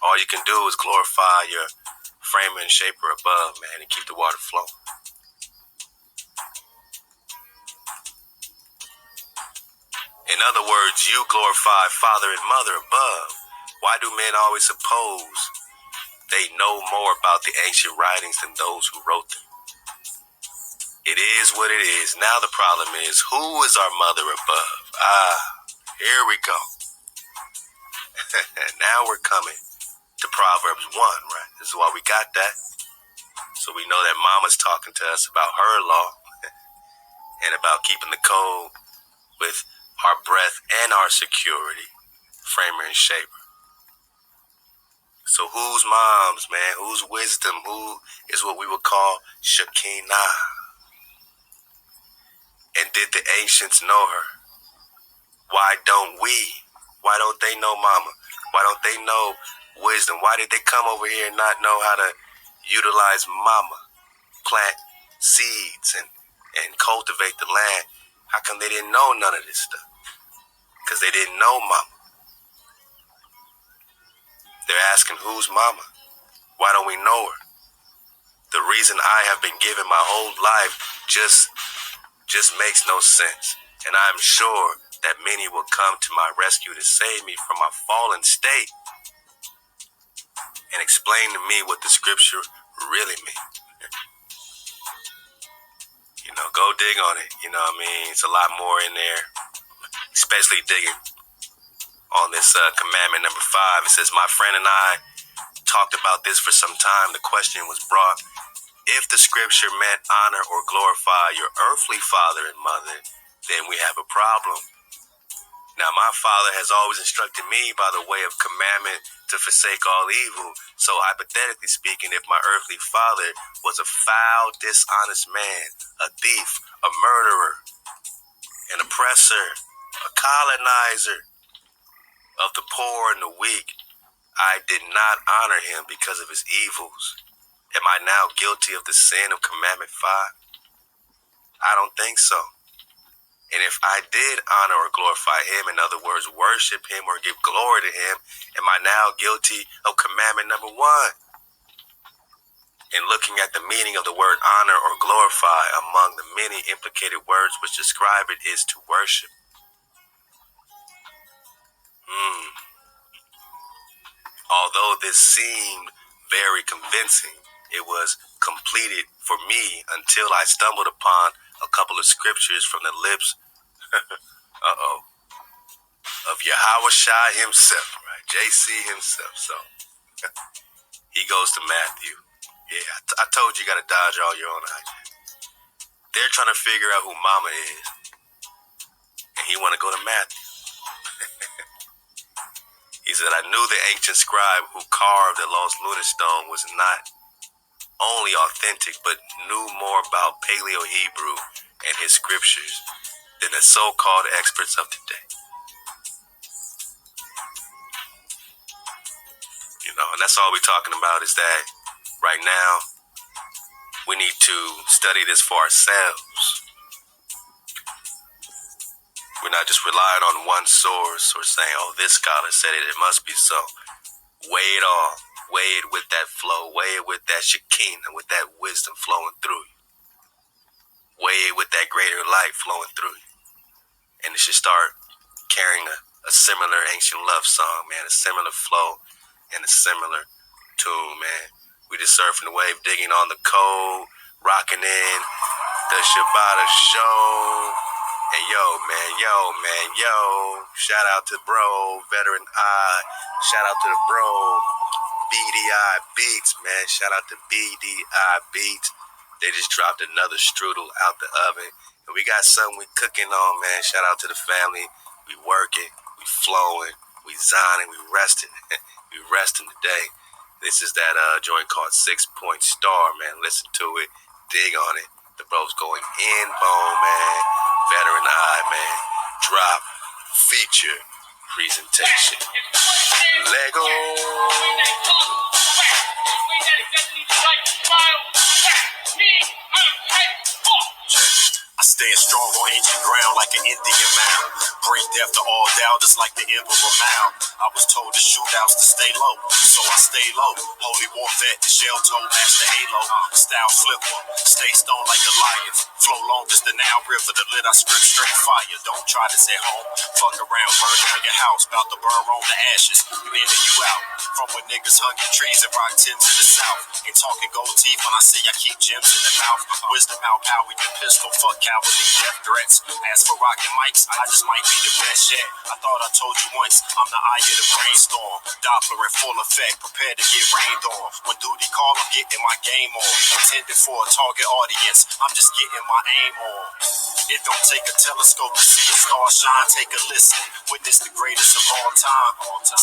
All you can do is glorify your framer and shaper above, man, and keep the water flowing. In other words, you glorify father and mother above. Why do men always suppose they know more about the ancient writings than those who wrote them? It is what it is. Now the problem is, who is our mother above? Here we go. Now we're coming to Proverbs 1, right? This is why we got that. So we know that mama's talking to us about her law and about keeping the code with our breath and our security, framer and shaper. So whose moms, man? Whose wisdom? Who is what we would call Shekinah? And did the ancients know her? Why don't we? Why don't they know mama? Why don't they know wisdom? Why did they come over here and not know how to utilize mama? Plant seeds and cultivate the land. How come they didn't know none of this stuff? Because they didn't know mama. They're asking, who's mama? Why don't we know her? The reason I have been given my whole life just makes no sense. And I'm sure that many will come to my rescue to save me from my fallen state and explain to me what the scripture really means. go dig on it. You know what I mean? It's a lot more in there, especially digging on this commandment number 5. It says, my friend and I talked about this for some time. The question was brought, if the scripture meant honor or glorify your earthly father and mother, then we have a problem. Now, my father has always instructed me by the way of commandment to forsake all evil. So hypothetically speaking, if my earthly father was a foul, dishonest man, a thief, a murderer, an oppressor, a colonizer of the poor and the weak, I did not honor him because of his evils. Am I now guilty of the sin of commandment 5? I don't think so. And if I did honor or glorify him, in other words, worship him or give glory to him, am I now guilty of commandment number 1? In looking at the meaning of the word honor or glorify, among the many implicated words which describe it is to worship. Although this seemed very convincing, it was completed for me until I stumbled upon a couple of scriptures from the lips of HaWah himself, right? JC himself. So he goes to Matthew. Yeah, I told you got to dodge all your own eyes. They're trying to figure out who mama is, and he want to go to Matthew. He said, I knew the ancient scribe who carved the lost lunar stone was not only authentic, but knew more about Paleo-Hebrew and his scriptures than the so-called experts of today. You know, and that's all we're talking about is that right now we need to study this for ourselves. We're not just relying on one source or saying, oh, this scholar said it, it must be so. Weigh it all. Weigh it with that flow. Weigh it with that Shekinah, with that wisdom flowing through you. Weigh it with that greater light flowing through you. And it should start carrying a similar ancient love song, man, a similar flow and a similar tune, man. We just surfing the wave, digging on the code, rocking in the Shabbat show. And yo, shout out to bro, veteran I, shout out to the bro, BDI Beats, man, shout out to BDI Beats. They just dropped another strudel out the oven. And we got something we cooking on, man. Shout out to the family. We working, we flowing, we zoning, we resting. We resting today. This is that joint called 6 Point Star, man. Listen to it, dig on it. The bro's going in bone, man. Veteran eye, man. Drop, feature, presentation. Lego. I stand strong on ancient ground like an Indian mound. Bring death to all doubters like the Emperor Mound. I was told to shoot outs to stay low, so I stay low. Holy war vet, the shell toe master halo. Style flipper, stay stoned like Goliath. Flow long as the Nile River, the lit I script straight fire. Don't try this at home, fuck around, burn down your house. About to burn on the ashes, you in or you out. From where niggas hungry trees and rock Tims in the south. Ain't talking gold teeth when I say I keep gems in the mouth. Wisdom outpower your pistol, fuck cowardly death threats. As for rockin' mics, I just might be the best yet. I thought I told you once, I'm the eye of the brainstorm. Doppler in full effect, prepared to get rained on. When duty call, I'm getting my game on. Intended for a target audience, I'm just getting my aim on. It don't take a telescope to see a star shine. Take a listen, witness the greatest of all time. 6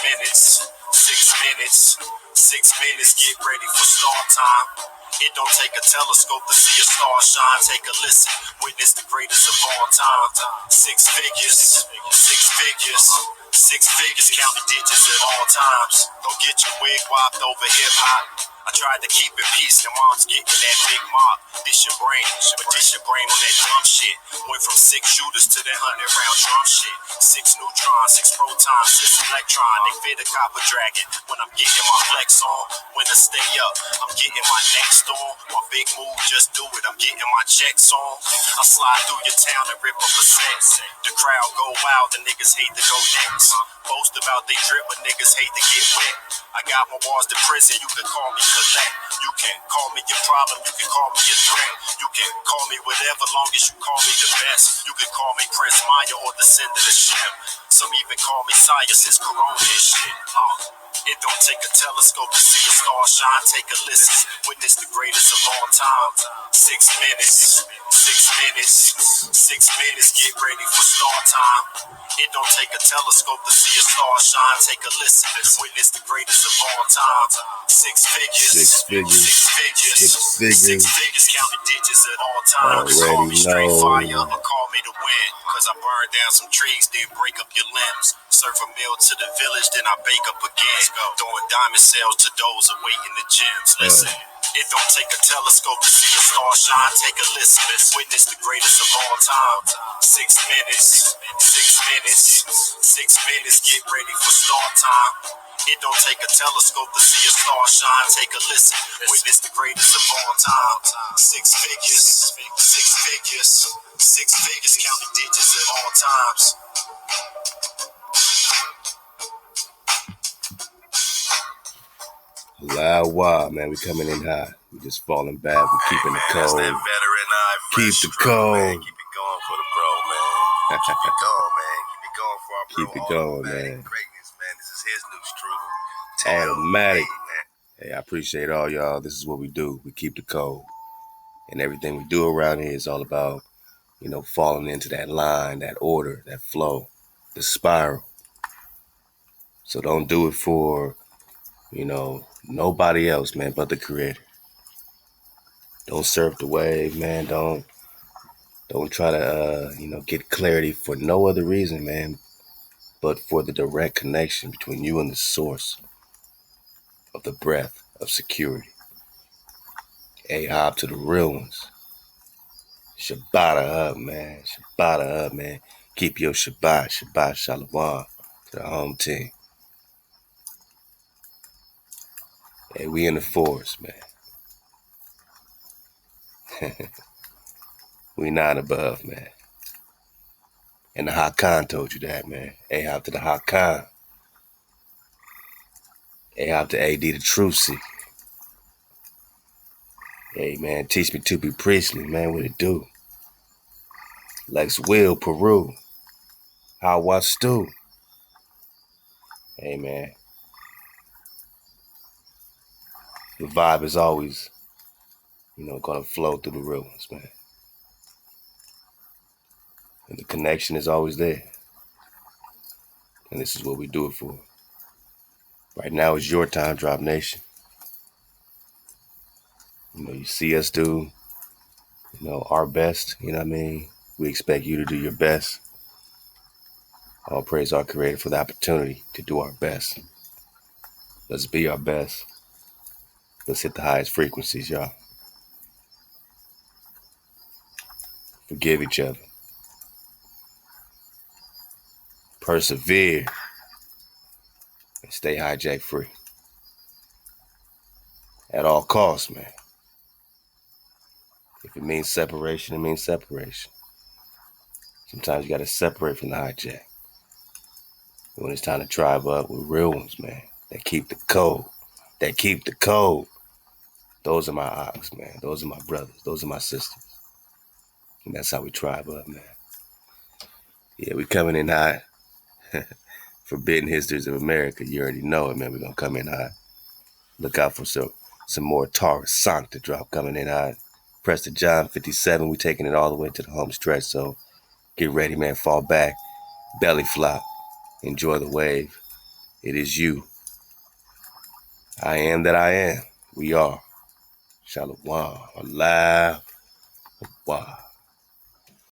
minutes, 6 minutes, 6 minutes, get ready for start time. It don't take a telescope to see a star shine. Take a listen, witness the greatest of all time. 6 figures, 6 figures, 6 figures, counting digits at all times. Don't get your wig whopped over hip hop. I tried to keep it peace, your mom's getting that big mop. Dish your brain, but dish your brain on that dumb shit. Went from 6 shooters to that 100-round drum shit. 6 neutrons, 6 protons, 6 electron. They fit a copper dragon when I'm getting my flex on. When I stay up, I'm getting my next on. My big move, just do it, I'm getting my checks on. I slide through your town and rip up a set. The crowd go wild, the niggas hate to go next. Boast about they drip, but niggas hate to get wet. I got my walls to prison, you can call me collect. You can call me your problem, you can call me your threat. You can call me whatever, long as you call me the best. You can call me Prince Maya or the Sender of Shem. Some even call me Sire since Corona and shit. It don't take a telescope to see a star shine. Take a listen, witness the greatest of all time. 6 minutes, 6 minutes, 6 minutes. Get ready for star time. It don't take a telescope to see a star shine. Take a listen, witness the greatest of all time. 6 figures, 6 figures, 6 figures, 6 figures. 6 figures, counting digits at all times. Already Call me straight know. fire or call me the wind. Cause I burn down some trees, then break up your limbs. Serve a meal to the village, then I bake up again. Throwing diamond sales to those awaiting the gems. Listen. It don't take a telescope to see a star shine. Take a listen, witness the greatest of all time. 6 minutes, 6 minutes, 6 minutes. Get ready for start time. It don't take a telescope to see a star shine. Take a listen, witness the greatest of all time. 6 figures, 6 figures, 6 figures. Counting digits at all times. HaWah, man, we coming in hot. We just falling back. We keeping the That's code. that veteran eye. Keep the Crew, man. code. Keep it going for the bro, man. Keep it going, man. Keep it going for our bro. Keep it going, man. Greatness, man. This is his new struggle. Automatic. Man. Hey, I appreciate all y'all. This is what we do. We keep the code. And everything we do around here is all about, falling into that line, that order, that flow, the spiral. So don't do it for, nobody else, man, but the Creator. Don't surf the wave, man. Don't try to, get clarity for no other reason, man, but for the direct connection between you and the source of the breath of security. Ahab to the real ones. Shabata up, man. Shabata up, man. Keep your Shabbat. Shabbat Shalom to the home team. Hey, we in the forest, man. We not above, man. And the Hakan told you that, man. Ahab to the Hakan. Ahab to AD the truth seeker. Hey, man, teach me to be priestly, man. What it do? Lex Will, Peru. HaWah Stew. Hey, man. The vibe is always, gonna flow through the real ones, man. And the connection is always there. And this is what we do it for. Right now is your time, Drop Nation. You see us do, our best. You know what I mean? We expect you to do your best. All praise our Creator for the opportunity to do our best. Let's be our best. Let's hit the highest frequencies, y'all. Forgive each other. Persevere. And stay hijack free. At all costs, man. If it means separation, it means separation. Sometimes you gotta separate from the hijack. When it's time to tribe up with real ones, man. That keep the code. That keep the code. Those are my ox, man. Those are my brothers. Those are my sisters. And that's how we tribe up, man. Yeah, we coming in hot. Forbidden Histories of America. You already know it, man. We're gonna come in hot. Look out for some more Taurus Sank to drop coming in hot. Press the John 57. We taking it all the way to the home stretch. So get ready, man. Fall back. Belly flop. Enjoy the wave. It is you. I am that I am. We are. Shalom. Alive. Wow.